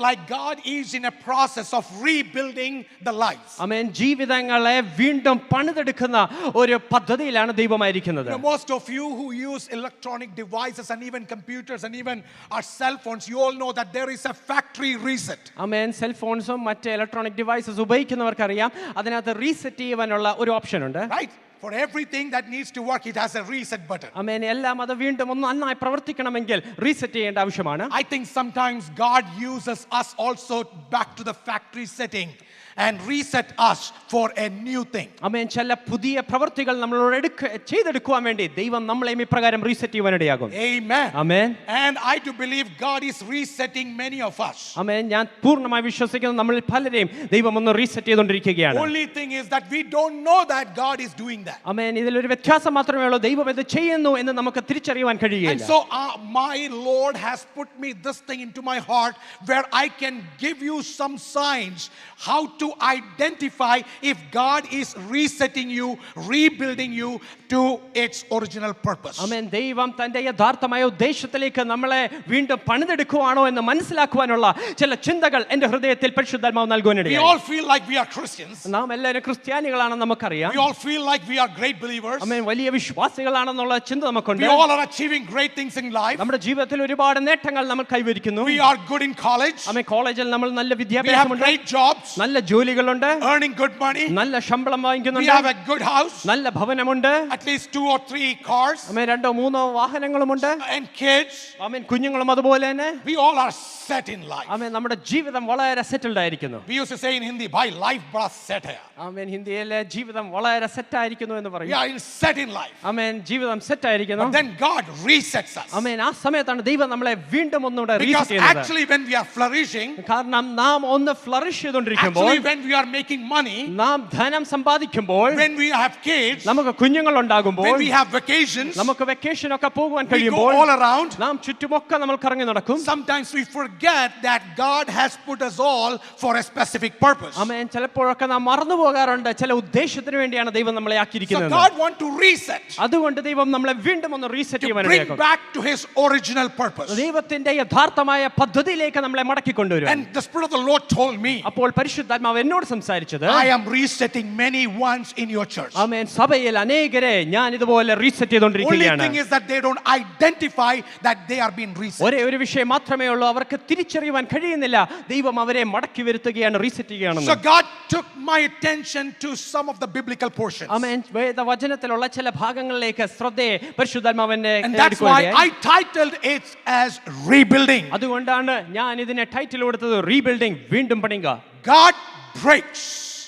like God is in a process of rebuilding the lives. ആമേൻ. ജീവിതങ്ങളെ വീണ്ടും പണിതെടുക്കുന്ന ഒരു പദ്ധതിയിലാണ് ദൈവമായിരിക്കുന്നത്. Most of you who use electronic devices and even computers and even our cell phones, you all know that there is a factory reset. ആമേൻ. Cell ഫോൺസും മറ്റ് electronic devices ഉപയോഗിക്കുന്നവർക്കറിയാം അതിനകത്ത് reset ചെയ്യാനുള്ള ഒരു option ഉണ്ട്. Right? For everything that needs to work, it has a reset button. ആമേൻ. എല്ലാം അത് വീണ്ടും ഒന്ന് നന്നായി പ്രവർത്തിക്കണമെങ്കിൽ റീസെറ്റ് ചെയ്യേണ്ട ആവശ്യമാണ്. I think sometimes God uses us also back to the factory setting and reset us for a new thing. ആമേൻ. ചില പുതിയ പ്രവൃത്തികൾ നമ്മളോട് ചെയ്തെടുക്കുവാൻ വേണ്ടി ദൈവം നമ്മളെയും ഇപ്രകാരം റീസെറ്റ് ചെയ്യാനിടയാകും. Amen. ആമേൻ. And I do believe God is resetting many of us. ആമേൻ. ഞാൻ പൂർണ്ണമായി വിശ്വസിക്കുന്നു നമ്മളിൽ പലരെയും ദൈവം ഒന്ന് റീസെറ്റ് ചെയ്തുകൊണ്ടിരിക്കുകയാണ്. Only thing is that we don't know that God is doing that. ആമേൻ. ഇതിലൊരു വ്യത്യാസം മാത്രമേ ഉള്ളൂ. ദൈവം ഇത് ചെയ്യുന്നു എന്ന് നമുക്ക് തിരിച്ചറിയുവാൻ And കഴിയുകയില്ല. so my Lord has put me this thing into my heart where I can give you some signs how to identify if God is resetting you, rebuilding you to its original purpose. ആമേൻ. ദൈവം തന്റെ യഥാർത്ഥമായ ഉദ്ദേശത്തിലേക്ക് നമ്മളെ വീണ്ടും പണിതെടുക്കുവാണോ എന്ന് മനസ്സിലാക്കുവാനുള്ള ചില ചിന്തകൾ എൻ്റെ ഹൃദയത്തിൽ പരിശുദ്ധാത്മാവ് നൽകുവാനിടയായി. We all feel like we are Christians. നാം എല്ലാവരും ക്രിസ്ത്യാനികളാണെന്ന് നമുക്കറിയാം. We all feel like we are great believers. ആമേൻ. വലിയ വിശ്വാസികളാണെന്നുള്ള ചിന്ത നമുക്കുണ്ട്. We all are achieving great things in life. നമ്മുടെ ജീവിതത്തിൽ ഒരുപാട് നേട്ടങ്ങൾ നമ്മൾ കൈവരിക്കുന്നു. We are good in college. ആമേൻ. കോളേജിൽ നമ്മൾ നല്ല We have വിദ്യാഭ്യാസമുണ്ട്. great jobs. നല്ല ജോലികളുണ്ട്. Earning good money. നല്ല ശമ്പളം We വാങ്ങിക്കുന്നുണ്ട്. have a good house. നല്ല ഭവനമുണ്ട്. At least 2 or 3 cars. Amen. 2 or 3 വാഹനങ്ങളുമുണ്ട്. And kids. ആമേൻ. കുഞ്ഞുങ്ങളും അതുപോലെ തന്നെ. We all are set in life. ആമേൻ. നമ്മുടെ ജീവിതം വളരെ സെറ്റിൽഡ് ആയിരിക്കുന്നു. We used to say in Hindi, "Bhai, life bada set hai." ആമേൻ. ഹിന്ദിയിലെ ജീവിതം വളരെ സെറ്റ് ആയിരിക്കുന്നു എന്ന് We പറയും. are set in life. ആമേൻ. ജീവിതം സെറ്റ് ആയിരിക്കുന്നു. But then God resets us. ആമേൻ. ആ സമയത്താണ് ദൈവം നമ്മളെ വീണ്ടും ഒന്നുകൂടെ Because റീസെറ്റ് ചെയ്യുന്നത്. actually when we are flourishing, കാരണം നാം ഒന്ന് ഫ്ലറിഷ് ചെയ്തുകൊണ്ടിരിക്കുമ്പോൾ, actually when we are making money, നാം ധനം സമ്പാദിക്കുമ്പോൾ, when we have kids, നമുക്ക് കുഞ്ഞുങ്ങൾ ഉണ്ടാകുമ്പോൾ, when we have vacations, നമുക്ക് വെക്കേഷൻ ഒക്കെ പോകുവാൻ we go കഴിയുമ്പോൾ, all around. നാം ചുറ്റുമൊക്കെ നമ്മൾ കറങ്ങി നടക്കും. Sometimes we forget that God has put us all for a specific purpose. ആമേൻ. ചിലപ്പോഴൊക്കെ നാം മറന്നു പോകാറുണ്ട് ചില ഉദ്ദേശത്തിന് വേണ്ടിയാണ് ദൈവം നമ്മളെ So ആക്കിയിരിക്കുന്നത്. God wants to reset, അതുകൊണ്ട് ദൈവം നമ്മളെ വീണ്ടും ഒന്ന് reset to bring ചെയ്യുവാനിടയാക്കും. back to His original purpose. ദൈവത്തിന്റെ യഥാർത്ഥമായ പദ്ധതിയിലേക്ക് നമ്മളെ മടക്കിക്കൊണ്ടുവരും. And the Spirit of the Lord told me, അപ്പോൾ പരിശുദ്ധാത്മാവ് എന്നോട് സംസാരിച്ചത്, I am resetting many ones in your church. ആമേൻ, സഭയിൽ അനേകരെ ഞാൻ ഇതുപോലെ റീസെറ്റ് Only ചെയ്തുകൊണ്ടിരിക്കുകയാണ്. thing is that they don't identify that they are being reset. ഒരേ ഒരു വിഷയം മാത്രമേ ഉള്ളൂ, അവർക്ക് തിരിച്ചറിയുവാൻ കഴിയുന്നില്ല ദൈവം അവരെ മടക്കി വരുത്തുകയാണ്, റീസെറ്റ് ചെയ്യുകയാണെന്ന്. So God took my attention to some of the biblical portions. ആമേൻ. വേദവചനത്തിലുള്ള ചില ഭാഗങ്ങളിലേക്ക് ശ്രദ്ധയെ പരിശുദ്ധാത്മാവിനെ And that's why I titled it as rebuilding. അതുകൊണ്ടാണ് ഞാൻ ഇതിനെ ടൈറ്റിൽ കൊടുത്തത് റീബിൽഡിംഗ്, വീണ്ടും പണിയുക. God breaks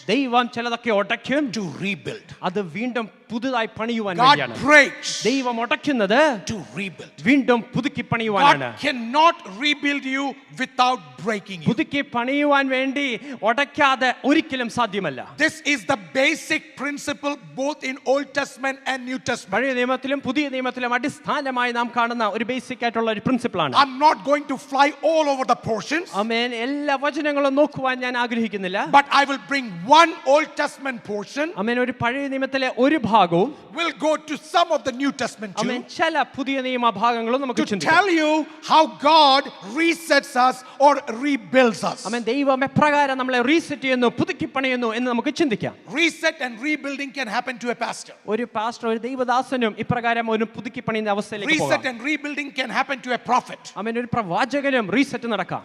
ദൈവം ചിലതൊക്കെ ഉടയ്ക്കും to rebuild. അത് വീണ്ടും പുതുതായി പണിയുവാൻ God വേണ്ടിയാണ്. breaks ദൈവം ഉടയ്ക്കുന്നത് to rebuild. വീണ്ടും പുതുക്കി പണിയുവാനാണ്. God cannot rebuild you without breaking you. പുതുക്കി പണിയുവാൻ വേണ്ടി ഉടയ്ക്കാതെ ഒരിക്കലും സാധ്യമല്ല. This is the basic principle both in Old Testament and New Testament. പഴയ നിയമത്തിലും പുതിയ നിയമത്തിലും അടിസ്ഥാനമായി നാം കാണുന്ന ഒരു ബേസിക് ആയിട്ടുള്ള ഒരു പ്രിൻസിപ്പിളാണ്. I'm not going to fly all over the portions. ആമേൻ. എല്ലാ വചനങ്ങളും നോക്കുവാൻ ഞാൻ ആഗ്രഹിക്കുന്നില്ല. But I will bring one Old Testament portion. ആമേൻ. ഒരു പഴയ നിയമത്തിലെ ഒരു ഭാഗവും We'll go to some of the New Testament too. ആമേൻ, ചില പുതിയ നിയമ ഭാഗങ്ങളും നമുക്ക് To ചിന്തിക്കാം. tell you how God resets us or rebuilds us. ആമേൻ. ദൈവം എപ്രകാരം നമ്മളെ റീസെറ്റ് ചെയ്യുന്നു, പുതുക്കി പണിയുന്നു എന്ന് നമുക്ക് ചിന്തിക്കാം. Reset and rebuilding can happen to a pastor. ഒരു പാസ്റ്റർ, ഒരു ദൈവദാസനും ഇപ്രകാരം ഒരു പുതുക്കി പണിയുന്ന അവസ്ഥയിലേക്ക് Reset പോകാം. and rebuilding can happen to a prophet. ആമേൻ. ഒരു പ്രവാചകനും റീസെറ്റ് നടക്കാം.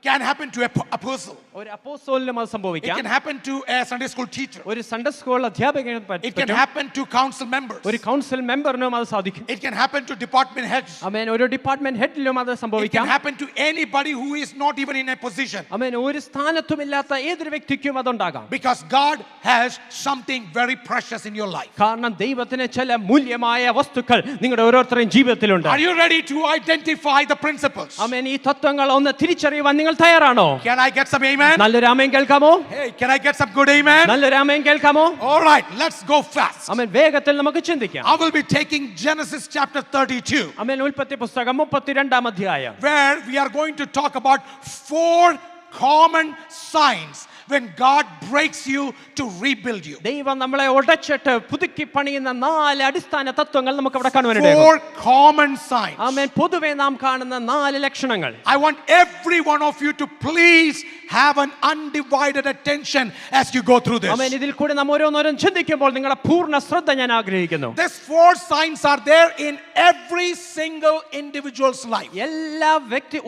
Can happen to a apostle. ഒരു അപ്പോസ്തലനും അത് It സംഭവിക്കാം. can happen to a Sunday school teacher. ഒരു സൺഡേ സ്കൂൾ അധ്യാപകനും It can പറ്റും. happen to council members. ഒരു കൗൺസിൽ മെമ്പറിനും അത് സാധിക്കും. It can happen to department heads. ആമേൻ. ഒരു ഡിപ്പാർട്ട്മെന്റ് ഹെഡിലും അത് It can സംഭവിക്കാം. happen to anybody who is not even in a position. ആമേൻ. ഒരു സ്ഥാനത്തുമില്ലാത്ത ഏതൊരു വ്യക്തിക്കും അതുണ്ടാകാം. Because God has something very precious in your life. കാരണം ദൈവത്തിന് ചില മൂല്യമായ വസ്തുക്കൾ നിങ്ങളുടെ ഓരോരുത്തരുടെയും ജീവിതത്തിലുണ്ട്. Are you ready to identify the principles? ആമേൻ. ഈ തത്വങ്ങൾ ഒന്ന് തിരിച്ചറിയുവാൻ നിങ്ങൾ തയ്യാറാണോ? Can I get some amen? നല്ലൊരു ആമേൻ കേൾക്കാമോ? Hey, can I get some good amen? നല്ലൊരു ആമേൻ കേൾക്കാമോ? All right, let's go fast. ആമേൻ. വേഗത്തിൽ നമുക്ക് ചിന്തിക്കാം. I will be taking Genesis chapter 32, ആമേൻ. ഉൽപ്പത്തി പുസ്തകം 32-ാം അധ്യായം, where we are going to talk about 4 common signs when God breaks you to rebuild you. ദൈവം നമ്മളെ ഉടച്ചിട്ട് പുതുക്കി പണിയുന്ന 4 അടിസ്ഥാന തത്വങ്ങൾ നമുക്ക് അവിടെ കാണുവാനിടയാകും. 4 common signs. ആമേൻ. പൊതുവെ നാം കാണുന്ന 4 ലക്ഷണങ്ങൾ. I want every one of you to please have an undivided attention as you go through this. ആമേൻ. ഇതിൽ കൂടി നാം ഓരോന്നോരോം ചിന്തിക്കുമ്പോൾ നിങ്ങളുടെ പൂർണ്ണ ശ്രദ്ധ ഞാൻ ആഗ്രഹിക്കുന്നു. These 4 signs are there in every single individual's life.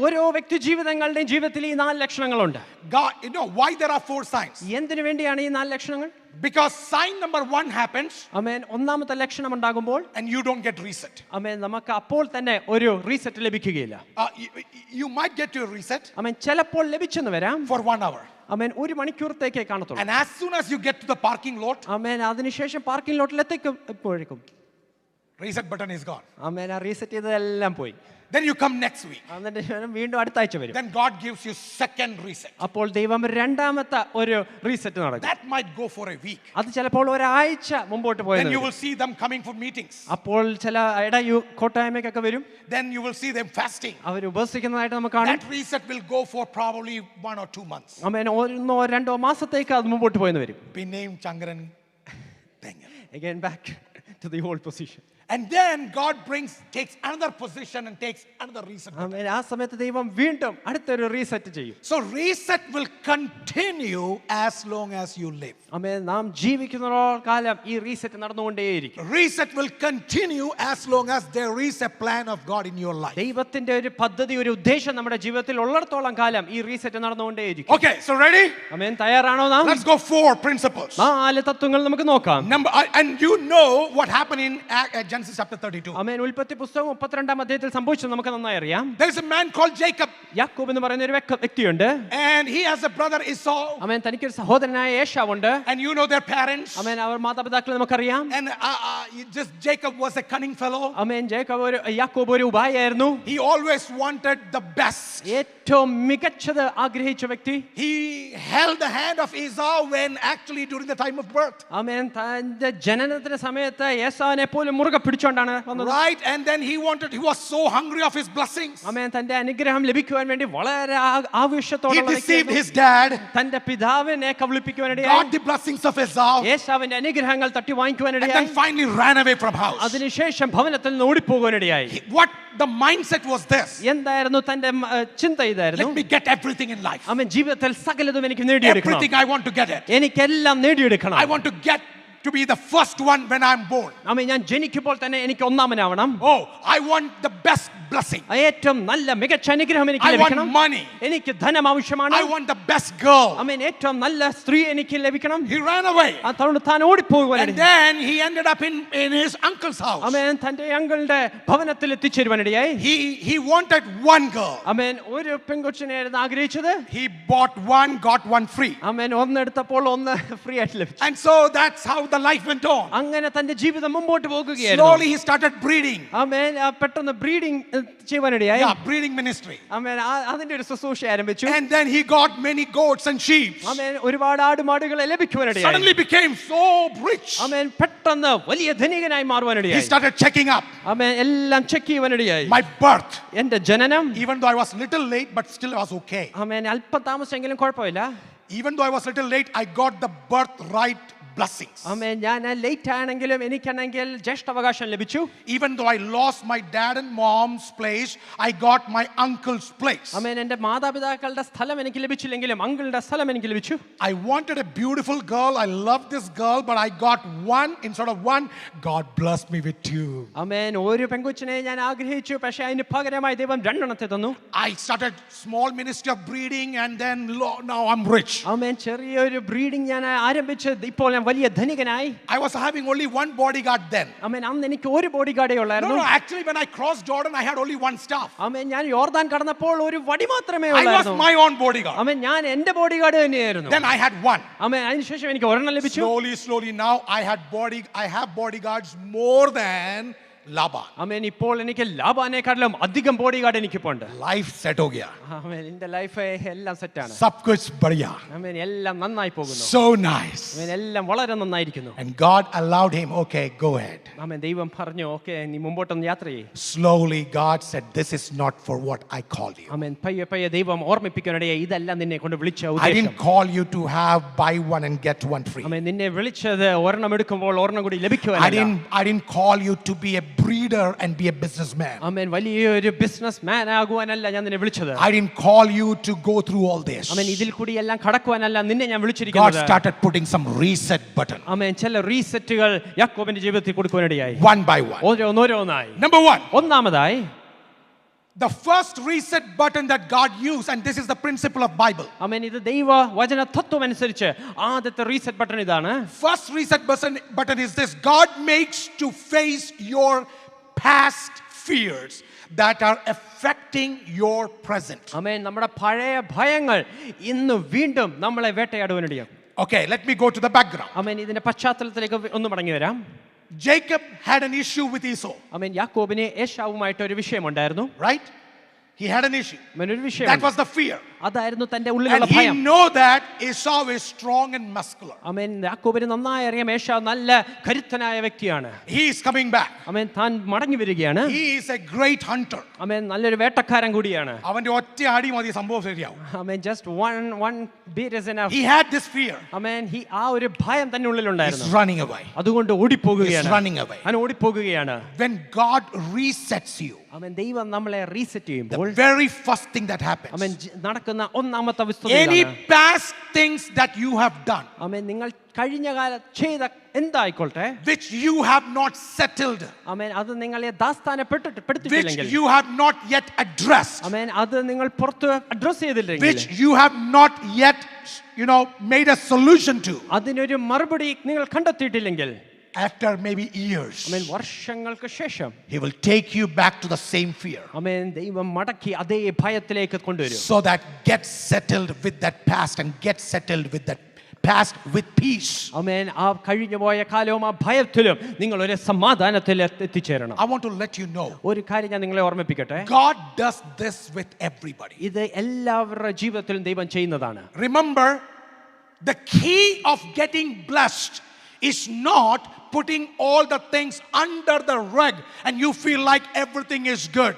ഓരോ വ്യക്തി ജീവിതങ്ങളുടെയും ജീവിതത്തിൽ ഈ 4 ലക്ഷണങ്ങളുണ്ട്. God, you know why there are 4 signs? എന്തിനു വേണ്ടിയാണ് ഈ 4 ലക്ഷണങ്ങൾ? Because sign number 1 happens, ആമേൻ. ഒന്നാമത്തെ ലക്ഷണം ഉണ്ടാകുമ്പോൾ and you don't get reset. ആമേൻ, നമുക്ക് അപ്പോൾ തന്നെ ഒരു റീസെറ്റ് ലഭിക്കുകയില്ല. You might get your reset ആമേൻ. ചിലപ്പോൾ ലഭിച്ചെന്ന് വരാം for 1 hour. ആമേൻ. 1 മണിക്കൂറത്തേക്കേ കാണത്തുള്ളൂ. And as soon as you get to the parking lot, ആമേൻ, അതിനുശേഷം പാർക്കിംഗ് ലോട്ടിൽ എത്തിക്കുമ്പോഴേക്കും reset button is gone. ആമേൻ, ആ റീസെറ്റ് ചെയ്തതെല്ലാം പോയി. Then you come next week. എന്നിട്ട് വീണ്ടും അടുത്ത ആഴ്ച വരും. Then God gives you second reset. അപ്പോൾ ദൈവം രണ്ടാമത്തെ ഒരു റീസെറ്റ് നടക്കും. That might go for a week. അത് ചിലപ്പോൾ ഒരാഴ്ച മുമ്പോട്ട് പോയി. Then you will see them coming for meetings. അപ്പോൾ ചില കൂട്ടായ്മയ്ക്കൊക്കെ വരും. Then you will see them fasting. അവർ ഉപവസിക്കുന്നതായിട്ട് നമുക്ക് കാണാം. That reset will go for probably 1 or 2 months. ആമേൻ. 1-2 മാസത്തേക്ക് അത് മുമ്പോട്ട് പോയെന്ന് വരും. Pinneyum Changaran Tengan. Again back to the old position. And then God takes another position and takes another reset. ആമേൻ. ആ സമയത്ത് ദൈവം വീണ്ടും അടുത്തൊരു റീസെറ്റ് ചെയ്യും. So reset will continue as long as you live. ആമേൻ. നാം ജീവിക്കുന്നിടത്തോളം കാലം ഈ reset നടന്നുകൊണ്ടേയിരിക്കും. Reset will continue as long as there is a plan of God in your life. ദൈവത്തിന്റെ ഒരു പദ്ധതി, ഒരു ഉദ്ദേശം നമ്മുടെ ജീവിതത്തിൽ ഉള്ളിടത്തോളം കാലം ഈ റീസെറ്റ് നടന്നുകൊണ്ടേയിരിക്കും. Okay, so ready? ആമേൻ. തയ്യാറാണോ നാം? Let's go 4 principles. 4 തത്വങ്ങൾ നമുക്ക് നോക്കാം. And you know what happened in Genesis chapter 32. ആമേൻ. ഉൽപ്പത്തി പുസ്തകം 32-ാം അധ്യായത്തിൽ സംഭവിച്ചത് നമുക്ക് നന്നായി അറിയാം. There is a man called Jacob. യാക്കോബ് എന്ന് പറയുന്ന ഒരു വ്യക്തിയുണ്ട്. And he has a brother Esau. ആമേൻ. തനിക്കൊരു സഹോദരനായ ഏശാവുണ്ട്. And you know their parents. ആമേൻ. അവർ മാതാപിതാക്കളെ നമുക്കറിയാം. And just Jacob was a cunning fellow. ആമേൻ. യാക്കോബ് ഒരു ഉപായിയായിരുന്നു. He always wanted the best. ഏറ്റവും മികച്ചത് ആഗ്രഹിച്ച വ്യക്തി. He held the hand of Esau when actually during the time of birth. ആമേൻ. തന്റെ ജനനത്തിന്റെ സമയത്ത് ഏശാവിനെ പോലും മുറുകെ പിടിച്ചുകൊണ്ടാണ് വന്നത്. Right, and then he was so hungry of his blessings. ആമേൻ. തന്റെ അനുഗ്രഹം ലഭിക്കുവാൻ വേണ്ടി വളരെ ആവേശത്തോടെ He deceived his dad. തന്റെ പിതാവിനെ കബളിപ്പിക്കുവാനിടയായി. Got the blessings of Esau. ഏശാവിന്റെ അനുഗ്രഹങ്ങൾ തട്ടി And വാങ്ങിക്കുവാനിടയായി. then finally ran away from house. അതിനുശേഷം ഭവനത്തിൽ നിന്ന് ഓടിപ്പോകാനിടയായി. What the mindset was this? എന്തായിരുന്നു തന്റെ ചിന്ത? ഇതായിരുന്നു, Let me get everything in life. ആമേൻ. ജീവിതത്തിൽ സകലതും എനിക്ക് നേടിയെടുക്കണം. Everything I want to get it. എനിക്കെല്ലാം നേടിയെടുക്കണം. I want to get to be the first one when I'm born. ആമേൻ. ഞാൻ ജനിക്കുമ്പോൾ തന്നെ എനിക്ക് ഒന്നാമനാവണം. Oh, I want the best blessing. ഏറ്റവും നല്ല മികച്ച അനുഗ്രഹം എനിക്ക് I want ലഭിക്കണം. money. എനിക്ക് ധനം ആവശ്യമാണ്. I want the best girl. ആമേൻ. ഏറ്റവും നല്ല സ്ത്രീ എനിക്ക് ലഭിക്കണം. He ran away. അതുകൊണ്ട് താൻ ഓടിപ്പോകുവാൻ. And then he ended up in his uncle's house. ആമേൻ. തന്റെ അങ്കിളുടെ ഭവനത്തിൽ എത്തിച്ചേരുവാനിടയായി. He wanted one girl. ആമേൻ. ഒരു പെൺകൊച്ചിനെയായിരുന്നു ആഗ്രഹിച്ചത്. He bought one, got one free. ആമേൻ. ഒന്നെടുത്തപ്പോൾ ഒന്ന് ഫ്രീ ആയിട്ട് ലഭിച്ചു. And so that's how the life went on. അങ്ങനെ തന്റെ ജീവിതം മുമ്പോട്ട് പോകുകയായിരുന്നു. Slowly he started breeding. ആമേൻ. പെട്ടെന്ന് ബ്രീഡിംഗ് ചെയ്യുവാനിടയായി. Yeah, breeding ministry. ആമേൻ. അതിന്റെ ഒരു ശുശ്രൂഷ ആരംഭിച്ചു. And then he got many goats and sheep. ആമേൻ. ഒരുപാട് ആടുമാടുകളെ ലഭിക്കുവാനിടയായി. Suddenly became so rich. ആമേൻ. പെട്ടെന്ന് വലിയ ധനികനായി He മാറുവാനിടയായി. started checking up. ആമേൻ. എല്ലാം ചെക്ക് ചെയ്യുവാനിടയായി. My birth. എന്റെ ജനനം. Even though I was little late, but still I was okay. ആമേൻ. അല്പം താമസിച്ചെങ്കിലും കുഴപ്പമില്ല. Even though I was little late, I got the birthright blessings. ആമേൻ. ഞാൻ late ആണെങ്കിലും എനിക്കാണെങ്കിൽ ജ്യേഷ്ഠാവകാശം ലഭിച്ചു. Even though I lost my dad and mom's place, I got my uncle's place. ആമേൻ. എൻ്റെ മാതാപിതാക്കളുടെ സ്ഥലം എനിക്ക് ലഭിച്ചില്ലെങ്കിലും അങ്കിളുടെ സ്ഥലം എനിക്ക് ലഭിച്ചു. I wanted a beautiful girl. I loved this girl, but I got one instead of one. God blessed me with two. ആമേൻ. ഒരു പെൺകൊച്ചിനെ ഞാൻ ആഗ്രഹിച്ചു, പക്ഷേ അതിന് പകരമായി ദൈവം 2 എണ്ണത്തെ തന്നു. I started small ministry of breeding, and then now I'm rich. ആമേൻ. ചെറിയൊരു ബ്രീഡിംഗ് ഞാൻ ആരംഭിച്ചു. ഇപ്പോൾ ഞാൻ വലിയ ധനികനായി. I was having only one bodyguard then. ആമേൻ. അന്ന് എനിക്ക് ഒരു ബോഡി ഗാർഡേ ഉള്ളായിരുന്നു. No, actually when I crossed Jordan, I had only one staff. ആമേൻ. ഞാൻ യോർദാൻ കടന്നപ്പോൾ ഒരു വടി മാത്രമേ I was ഉള്ളായിരുന്നു. my own bodyguard. ആമേൻ. ഞാൻ എൻ്റെ ബോഡി ഗാർഡ് തന്നെയായിരുന്നു. Then I had one. ആമേൻ. അതിനുശേഷം എനിക്ക് ഒരെണ്ണം ലഭിച്ചു. Slowly now I have bodyguards more than Laban. ആമേൻ ഇപ്പോൾ എനിക്ക് ലാബാനേക്കാളും അധികം ബോഡി ഗാർഡ് എനിക്കിപ്പോൾ ഉണ്ട്. Life set ho gaya. ആമേൻ എന്റെ ലൈഫ് എല്ലാം സെറ്റാണ്. Sab kuch badhiya. ആമേൻ എല്ലാം നന്നായി പോകുന്നു. So nice. ആമേൻ എല്ലാം വളരെ നന്നായിരിക്കുന്നു. And God allowed him, okay, go ahead. ആമേൻ ദൈവം പറഞ്ഞു ഓക്കേ നീ മുമ്പോട്ടൊന്ന് യാത്ര ചെയ്യ്. Slowly God said, this is not for what I called you. ആമേൻ പയ്യെ പയ്യെ ദൈവം ഓർമ്മിപ്പിക്കാനിടയായി ഇതെല്ലാം നിന്നെ കൊണ്ട് വിളിച്ച I ഉദ്ദേശം. didn't call you to have buy one and get one free. ആമേൻ നിന്നെ വിളിച്ചത് ഒരെണ്ണം എടുക്കുമ്പോൾ ഒരെണ്ണം കൂടി ലഭിക്കുവാനല്ല. I didn't call you to be a breeder and be a businessman. ആമേൻ വലിയൊരു ബിസിനസ് മാൻ ആകുവാനല്ല ഞാൻ നിന്നെ വിളിച്ചത്. I didn't call you to go through all this. ആമേൻ ഇതിൽ കൂടി എല്ലാം കടക്കുവാനല്ല നിന്നെ ഞാൻ God വിളിച്ചിരിക്കുന്നത്. started putting some reset button. ആമേൻ ചില റീസെറ്റുകൾ യാക്കോബിന്റെ ജീവിതത്തിൽ കൊടുക്കുവാനിടയായി. One by one. ഓരോന്നോരോന്നായി. Number one. ഒന്നാമതായി The first reset button that God used, and this is the principle of Bible. ആമേൻ ഇത് ദൈവ വചന തത്വം അനുസരിച്ച് ആദ്യത്തെ റീസെറ്റ് ബട്ടൺ ഇതാണ്. First reset button is this: God makes to face your past fears that are affecting your present. ആമേൻ നമ്മുടെ പഴയ ഭയങ്ങൾ ഇന്ന് വീണ്ടും നമ്മളെ വേട്ടയാടുവാനിടയാക്കും. Okay, let me go to the background. ആമേൻ ഇതിന്റെ പശ്ചാത്തലത്തിലേക്ക് ഒന്ന് മടങ്ങി വരാം. Jacob had an issue with Esau, ആമേൻ യാക്കോബിന് ഏശാവുമായിട്ട് ഒരു വിഷയമുണ്ടായിരുന്നു. right? He had an issue. ആമേൻ ഒരു വിഷയം. That was the fear. അതായിരുന്നു തന്റെ ഉള്ളിലുള്ള And he ഭയം. know that Esau is strong and muscular. ആമേൻ യാക്കോബിന് നന്നായി അറിയാം ഏശാവ് നല്ല കരുത്തനായ വ്യക്തിയാണ്. He is coming back. ആമേൻ താൻ മടങ്ങി വരികയാണ്. He is a great hunter. ആമേൻ നല്ലൊരു വേട്ടക്കാരൻ കൂടിയാണ്. അവന്റെ ഒറ്റ അടി മതി സംഭവം ശരിയാവും. ആമേൻ just one beat is enough. He had this fear. ആമേൻ ആ ഒരു ഭയം തന്നെ He's ഉള്ളിലുണ്ടായിരുന്നു. running away. അതുകൊണ്ട് He's ഓടിപ്പോകുകയാണ്. running away. അവൻ ഓടിപ്പോകുകയാണ്. When God resets you, ആമേൻ ദൈവം നമ്മളെ റീസെറ്റ് the ചെയ്യുമ്പോൾ very first thing that happens, ആമേൻ നടക്കുന്ന ഒന്നാമത്തെ വസ്തുത any ഇതാണ്. past things that you have done, ആമേൻ നിങ്ങൾ കഴിഞ്ഞ കാലം ചെയ്ത എന്തായിക്കൊള്ളട്ടെ which you have not settled, ആമേൻ അത് നിങ്ങളെ which പെടുത്തിയില്ലെങ്കിൽ you have not yet addressed, ആമേൻ അത് നിങ്ങൾ പുറത്ത് അഡ്രസ് ചെയ്തില്ലെങ്കിൽ which you have not yet, made a solution to, അതിനൊരു മറുപടി നിങ്ങൾ കണ്ടെത്തിയിട്ടില്ലെങ്കിൽ after maybe years, ആമേൻ വർഷങ്ങൾക്ക് ശേഷം He will take you back to the same fear, ആമേൻ ദൈവം മടക്കി അതേ ഭയത്തിലേക്ക് കൊണ്ടുവരും. so that get settled with that past and get settled with that past with peace. ആമേൻ ആ കഴിഞ്ഞു പോയ കാലവും ആ ഭയത്തിലും നിങ്ങൾ ഒരു സമാധാനത്തിൽ എത്തിച്ചേരണം. I want to let you know, ഒരു കാര്യം ഞാൻ നിങ്ങളെ ഓർമ്മിപ്പിക്കട്ടെ. God does this with everybody. ഇത് എല്ലാവരുടെ ജീവിതത്തിലും ദൈവം ചെയ്യുന്നതാണ്. Remember, the key of getting blessed is not putting all the things under the rug and you feel like everything is good.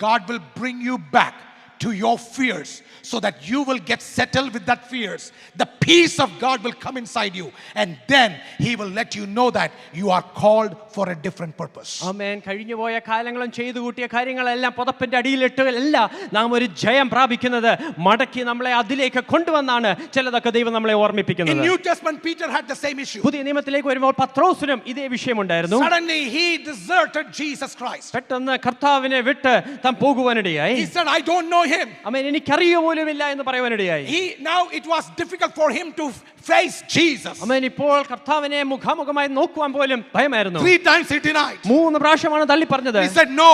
God will bring you back to your fears so that you will get settled with that fears. The peace of God will come inside you and then He will let you know that you are called for a different purpose. ആമേൻ കഴിഞ്ഞു പോയ കാലങ്ങളും ചെയ്തു കൂട്ടിയ കാര്യങ്ങളെല്ലാം പുതപ്പിന്റെ അടിയിലിട്ടല്ല നാം ഒരു ജയം പ്രാപിക്കുന്നത്. മടക്കി നമ്മളെ അതിലേക്ക് കൊണ്ടുവന്നാണ് ചിലതൊക്കെ ദൈവം നമ്മളെ In ഓർമ്മിപ്പിക്കുന്നത്. New Testament, Peter had the same issue. പുതിയ നിയമത്തിലേക്ക് വരുമ്പോൾ പത്രോസിനും ഇതേ വിഷയമുണ്ടായിരുന്നു. Suddenly he deserted Jesus Christ. പെട്ടെന്ന് കർത്താവിനെ വിട്ട് താൻ പോകുവാനിടയായി. He said, I don't know Him. ആമേൻ എനിക്കറിയ പോലുമില്ല എന്ന് പറയുവാനിടയായി. Now it was difficult for him to face Jesus. ആമേൻ ഇപ്പോൾ കർത്താവിനെ മുഖാമുഖമായി നോക്കുവാൻ പോലും ഭയമായിരുന്നു. 3 times he denied. 3 പ്രാവശ്യമാണ് തള്ളി പറഞ്ഞത്. He said, no,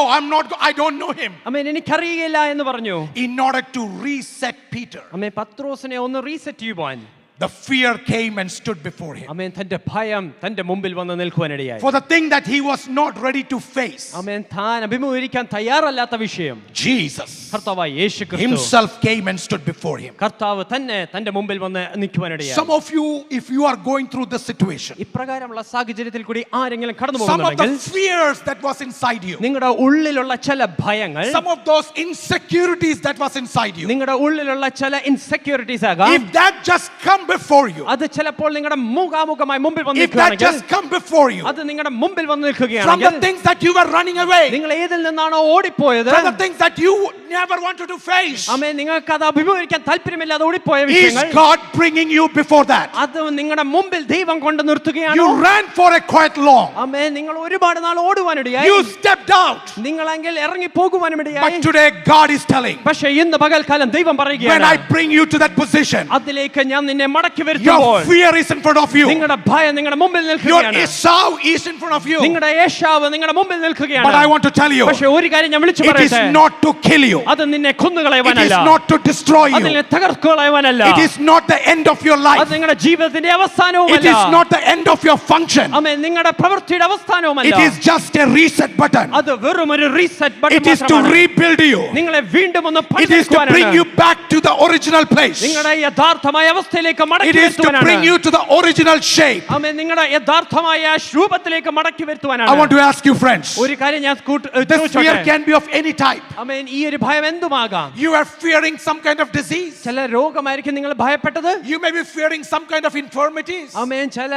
I don't know Him. ആമേൻ എനിക്കറിയില്ല എന്ന് പറഞ്ഞു. In order to reset Peter, ആമേൻ പത്രോസിനെ ഒന്ന് റീസെറ്റ് ചെയ്യുവാൻ the fear came and stood before him. ആമേൻ തന്റെ ഭയം തന്റെ മുമ്പിൽ വന്ന് നിൽക്കുവാനിടയായി. For the thing that he was not ready to face, ആമേൻ താൻ അഭിമുഖീകരിക്കാൻ തയ്യാറല്ലാത്ത വിഷയം Jesus കർത്താവായ യേശു ക്രിസ്തു Himself came and stood before him. കർത്താവ് തന്നെ തന്റെ മുമ്പിൽ വന്ന് നിൽക്കുവാനിടയായി. Some of you, if you are going through this situation, ഇപ്രകാരമുള്ള സാഹചര്യത്തിൽ കൂടി ആരെങ്കിലും കടന്നു some of the പോകുന്നുണ്ടെങ്കിൽ fears that was inside you, നിങ്ങളുടെ ഉള്ളിലുള്ള ചില ഭയങ്ങൾ, some of those insecurities that was inside you, നിങ്ങളുടെ ഉള്ളിലുള്ള ചില ഇൻസെക്യൂരിറ്റീസ് ആകാം. if that just come before you, അത് ചിലപ്പോൾ നിങ്ങളുടെ മുഖാമുഖമായി മുമ്പിൽ വന്ന് if that നിൽക്കുകയാണെങ്കിൽ, just come before you, അത് നിങ്ങളുടെ മുമ്പിൽ വന്ന് from നിൽക്കുകയാണെങ്കിൽ, the things that you were running away, നിങ്ങൾ ഏതിൽ നിന്നാണോ ഓടിപ്പോയത്, from the things that you never wanted to face, ആമേൻ നിങ്ങൾക്ക് അത് അഭിമുഖീകരിക്കാൻ താല്പര്യമില്ലാതെ ഓടിപ്പോയ is വിഷയങ്ങൾ, God bringing you before that? അത് നിങ്ങളുടെ മുമ്പിൽ ദൈവം കൊണ്ട് നിർത്തുകയാണ്. You ran for a quite long. ആമേൻ നിങ്ങൾ ഒരുപാട് നാൾ ഓടുവാനിടയായി. You stepped out. നിങ്ങളെങ്കിൽ ഇറങ്ങി പോകുവാനിടയായി. But today God is telling, പക്ഷേ ഇന്ന് പകൽക്കാലം ദൈവം when പറയുകയാണ്, I bring you to that position, അതിലേക്ക് ഞാൻ നിന്നെ മടക്കി your വരുത്തുമ്പോൾ fear is in front of you. നിങ്ങളുടെ ഭയം നിങ്ങളുടെ മുമ്പിൽ Your നിൽക്കുകയാണ്. Esau is in front of you. നിങ്ങളുടെ യേശാവ് നിങ്ങളുടെ മുമ്പിൽ നിൽക്കുകയാണ്. But I want to tell you, പക്ഷേ ഒരു കാര്യം ഞാൻ വിളിച്ചു it is പറയട്ടെ, not to kill you. അത് നിന്നെ It is കൊന്നുകളയുവാനല്ല, not to destroy അത് you. നിന്നെ തകർക്കുകളയുവാനല്ല, It is not the end of your അത് life. നിങ്ങളുടെ ജീവിതത്തിന്റെ It അവസാനവുമല്ല, is not the end of your function. ആമേൻ, നിങ്ങളുടെ പ്രവൃത്തിയുടെ അവസാനവുമല്ല, It is just a reset button. അത് വെറും ഒരു reset button It is to മാത്രമാണ്. rebuild you. നിങ്ങളെ വീണ്ടും ഒന്ന് It is to bring you പണിതെടുക്കുവാനാണ്, back to the original place. നിങ്ങളുടെ യഥാർത്ഥമായ അവസ്ഥയിലേക്ക് It മടക്കി is to bring വരുത്തുവാനാണ്. you to the original shape. ആമേൻ, നിങ്ങളുടെ യഥാർത്ഥമായ രൂപത്തിലേക്ക് മടക്കി I want വരുത്തുവാനാണ്. to ask you, friends. ഒരു കാര്യം ഞാൻ This fear ചോദിച്ചോട്ടെ, can be of any type. ആമേൻ, ഈ ഒരു ഭയം എന്തുമാകാം. You are fearing some kind of disease. ചില രോഗമായിരിക്കും നിങ്ങൾ ഭയപ്പെട്ടത്, You may be fearing some kind of infirmities. ആമേൻ, ചില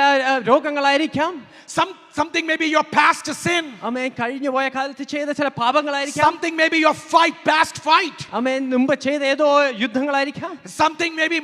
രോഗങ്ങളായിരിക്കാം, Something may be your past sin. ആമേൻ, കഴിഞ്ഞു പോയ കാലത്ത് ചെയ്ത ചില പാപങ്ങളായിരിക്കാം, Something may be your past fight. ആമേൻ, മുമ്പ് ചെയ്ത ഏതോ യുദ്ധങ്ങളായിരിക്കാം, Something may be,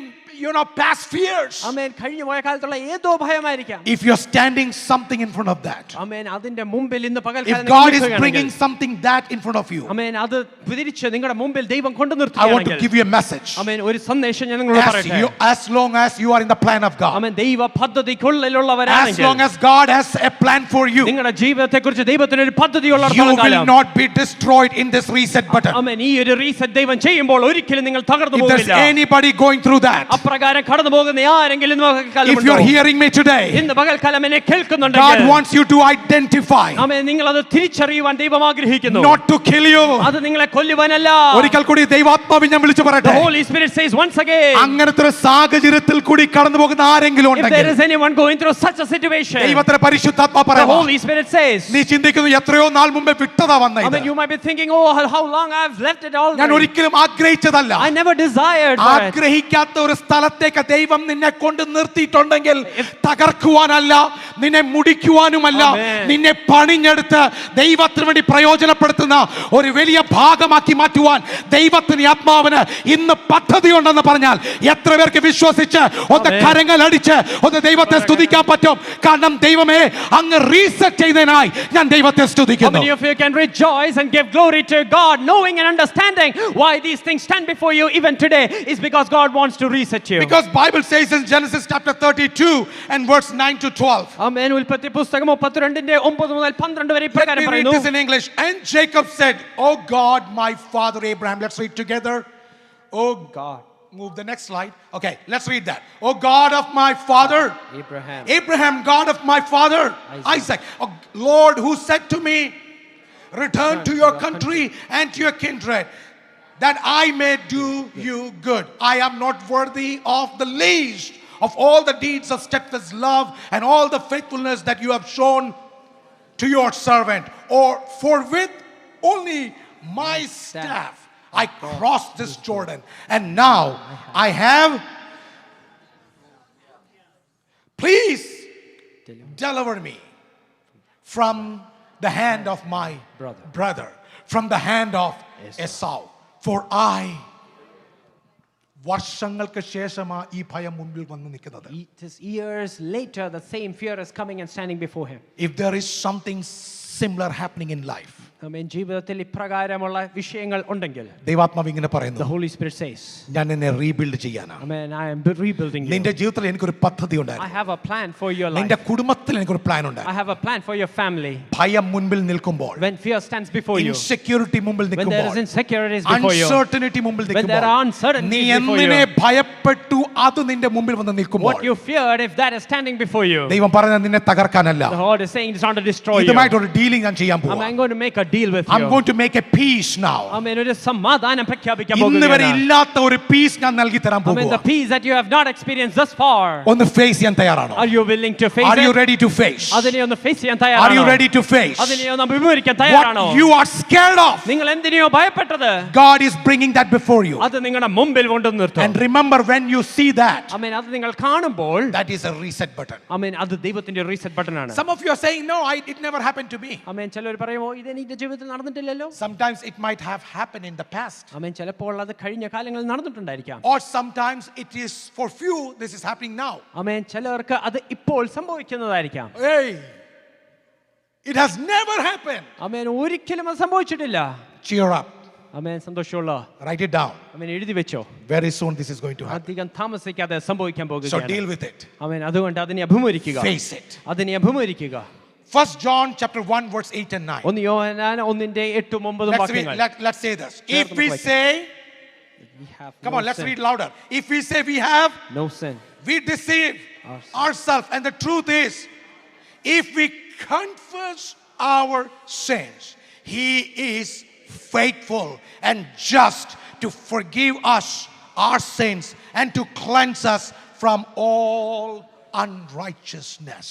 past fears. ആമേൻ, കഴിഞ്ഞു പോയ കാലത്തുള്ള ഏതോ ഭയമായിരിക്കാം. If you're standing something in front of that, ആമേൻ, അതിന്റെ മുമ്പിൽ ഇന്ന് if പകൽക്കാലം God is നിൽക്കുകയാണെങ്കിൽ, bringing something that in front of you, ആമേൻ, അത് തിരിച്ച് നിങ്ങളുടെ മുമ്പിൽ ദൈവം കൊണ്ടു I want to നിർത്തുകയാണെങ്കിൽ, give you a message. ആമേൻ, ഒരു സന്ദേശം ഞാൻ നിങ്ങളോട് പറയട്ടെ. As long as you are in the plan of God, ആമേൻ, ദൈവ as പദ്ധതിക്കുള്ളിലുള്ളവരാണെങ്കിൽ, long as God has a plan for you, നിങ്ങളുടെ ജീവിതത്തെക്കുറിച്ച് ദൈവത്തിന് ഒരു പദ്ധതിയുള്ള you will not be destroyed in this reset button. ആമേൻ, ഈ ഒരു റീസെറ്റ് ദൈവം ചെയ്യുമ്പോൾ ഒരിക്കലും നിങ്ങൾ തകർന്നു If there's പോകില്ല. anybody going through that, അപ്രകാരം കടന്നു പോകുന്ന ആരെങ്കിലും ഇന്ന് പകൽക്കാലം if you're ഉണ്ടോ? hearing me today, ഇന്ന് പകൽക്കാലം എന്നെ God കേൾക്കുന്നുണ്ടെങ്കിൽ, wants you to identify, ആമേൻ, നിങ്ങൾ അത് തിരിച്ചറിയുവാൻ ദൈവം ആഗ്രഹിക്കുന്നു. not to kill you. അത് നിങ്ങളെ കൊല്ലുവാനല്ല. ഒരിക്കൽ കൂടി ദൈവാത്മാവിൽ ഞാൻ വിളിച്ചു The പറയട്ടെ, Holy Spirit says once again, അങ്ങനത്തെ ഒരു സാഹചര്യത്തിൽ കൂടി കടന്നു പോകുന്ന ആരെങ്കിലും if there ഉണ്ടെങ്കിൽ, is anyone going through such a situation, ദൈവത്തിന്റെ പരിശുദ്ധാത്മാ the പറയുന്നു, Holy Spirit says, നീ ചിന്തിക്കുന്നു എത്രയോ നാൾ മുമ്പേ വിട്ടതാ വന്ന I mean, ഇത്. you might be thinking, oh, how long I've left it all. ഞാൻ ഒരിക്കലും ആഗ്രഹിച്ചതല്ല. I never desired for it. ആഗ്രഹിക്കാത്ത ഒരു സ്ഥലത്തേക്ക് ദൈവം നിന്നെ കൊണ്ട് നിർത്തിയിട്ടുണ്ടെങ്കിൽ തകർക്കുവാനല്ല, നിന്നെ മുടിക്കുവാനുമല്ല, Amen. നിന്നെ പണിഞ്ഞെടുത്ത് ദൈവത്തിന് വേണ്ടി പ്രയോജനപ്പെടുത്തുന്ന ഒരു വലിയ ഭാഗമാക്കി മാറ്റുവാൻ ദൈവത്തിന് ആത്മാവിന് ഇന്ന് പദ്ധതിയുണ്ടെന്ന് പറഞ്ഞാൽ എത്ര പേർക്ക് വിശ്വസിച്ച് ഒന്ന് Amen. കരങ്ങൾ അടിച്ച് ഒന്ന് ദൈവത്തെ സ്തുതിക്കാൻ പറ്റും? കാരണം ദൈവമേ, അങ്ങ് റീസെറ്റ് ചെയ്തതിനായി ഞാൻ ദൈവത്തെ How സ്തുതിക്കുന്നു. many of you can rejoice and give glory to God, knowing and understanding why these things stand before you even today is because God wants to reset you. Because Bible says in Genesis chapter 32 and verse 9 to 12. ആമേൻ, ഉൽപ്പത്തി പുസ്തകം 32ന്റെ 9 മുതൽ 12 വരെ Let ഇപ്രകാരം me read പറയുന്നു. this in English. And Jacob said, "Oh God, my father Abraham." Let's read together. Oh God. Move the next slide. Okay, let's read that. Oh God of my father Abraham, God of my father Isaac. Oh Lord, who said to me, return to your country and to your kindred, that I may do you good. I am not worthy of the least of all the deeds of steadfast love and all the faithfulness that you have shown to your servant, or for with only my staff I crossed this Jordan, and now I have, please deliver me from the hand of my brother, from the hand of Esau, for I, വർഷങ്ങൾക്ക് ശേഷമാ ഈ ഭയം മുൻപിൽ വന്ന് നിൽക്കുന്നത്. It is years later the same fear is coming and standing before him. If there is something similar happening in life, ആമേൻ, ജീവിതത്തിൽ ഇപ്രകാരമുള്ള വിഷയങ്ങൾ ഉണ്ടെങ്കിൽ, ദൈവാത്മാവ് ഇങ്ങനെ the പറയുന്നു, Holy Spirit says, ഞാൻ നിന്നെ റീബിൽഡ് ചെയ്യാനാ. amen, I am rebuilding you. നിന്റെ ജീവിതത്തിൽ എനിക്കൊരു പദ്ധതി I ഉണ്ടായിരുന്നു. have a plan for your നിന്റെ life. കുടുംബത്തിൽ എനിക്കൊരു പ്ലാൻ I ഉണ്ടായിരുന്നു. have a plan for your family. ഭയം മുൻപിൽ നിൽക്കുമ്പോൾ, When fear stands before you, insecurity മുമ്പിൽ when there is നിൽക്കുമ്പോൾ, insecurities before you, അൺസർട്ടനിറ്റി മുമ്പിൽ when there are uncertainties നീ before you, എന്തിനെ ഭയപ്പെട്ടു അത് നിന്റെ മുമ്പിൽ വന്ന് നിൽക്കുമ്പോൾ, what you feared, if that is standing before you, ദൈവം പറഞ്ഞ നിന്നെ തകർക്കാനല്ല, the Lord is saying it's not to destroy you. ഇതുമായിട്ടൊരു ഡീലിംഗ് ഞാൻ ചെയ്യാൻ പോവാ. I'm going to make a deal with I'm you. going to make a peace now. ആമേൻ, ഒരു സമാധാനം പ്രഖ്യാപിക്കാൻ ഇന്ന് വരെ പോകുകയാണ്. ഇല്ലാത്ത ഒരു പീസ് ഞാൻ നൽകി തരാൻ Amen. പോകുക. The peace that you have not experienced thus far. ഒന്ന് ഫേസ് ചെയ്യാൻ തയ്യാറാണോ? Are you willing to face Are you it? ready to face? അതിനെ ഒന്ന് ഫേസ് ചെയ്യാൻ Are you തയ്യാറാണോ? ready to face അതിനെ ഒന്ന് അഭിമുഖീകരിക്കാൻ തയ്യാറാണോ? what you are scared of? നിങ്ങൾ എന്തിനെയോ ഭയപ്പെട്ടത്, God is bringing that before you. അത് നിങ്ങളുടെ മുമ്പിൽ കൊണ്ടുവന്ന് നിർത്തും. And remember, when you see that, ആമേൻ, അത് നിങ്ങൾ കാണുമ്പോൾ, that is a reset button. ആമേൻ, അത് ദൈവത്തിന്റെ റീസെറ്റ് ബട്ടൺ ആണ്. Some of you are saying, no, it never happened to me. ആമേൻ, ചിലർ പറയുമോ ഇത് എന്റെ ജീവിതത്തിൽ നടന്നിട്ടില്ലല്ലോ. Sometimes it might have happened in the past. ആമേൻ, ചിലപ്പോൾ അത് കഴിഞ്ഞ കാലങ്ങളിൽ നടന്നിട്ടുണ്ടായിരിക്കാം. Or sometimes it is for few, this is happening now. ആമേൻ, ചിലർക്ക് അത് ഇപ്പോൾ സംഭവിക്കുന്നതായിരിക്കാം. Hey, it has never happened. ആമേൻ, ഒരിക്കലും അത് സംഭവിച്ചിട്ടില്ല. Cheer up. ആമേൻ, സന്തോഷമുള്ള, Write it down. ആമേൻ, എഴുതി വെച്ചോ. Very soon this is going to happen. അധികം താമസിക്കാതെ സംഭവിക്കാൻ So പോകുകയാണ്. deal with it. ആമേൻ, അതുകൊണ്ട് അതിനെ അഭിമുഖീകരിക്കുക. Face it. അതിനെ അഭിമുഖീകരിക്കുക. 1 John chapter 1 verse 8 and 9. 1 യോഹന്നാൻ 1:8-9 വാക്യങ്ങൾ. Let's say this. If we say, come on, let's read louder. If we say we have no sin, we deceive ourselves, and the truth is, if we confess our sins, He is faithful and just to forgive us our sins and to cleanse us from all unrighteousness.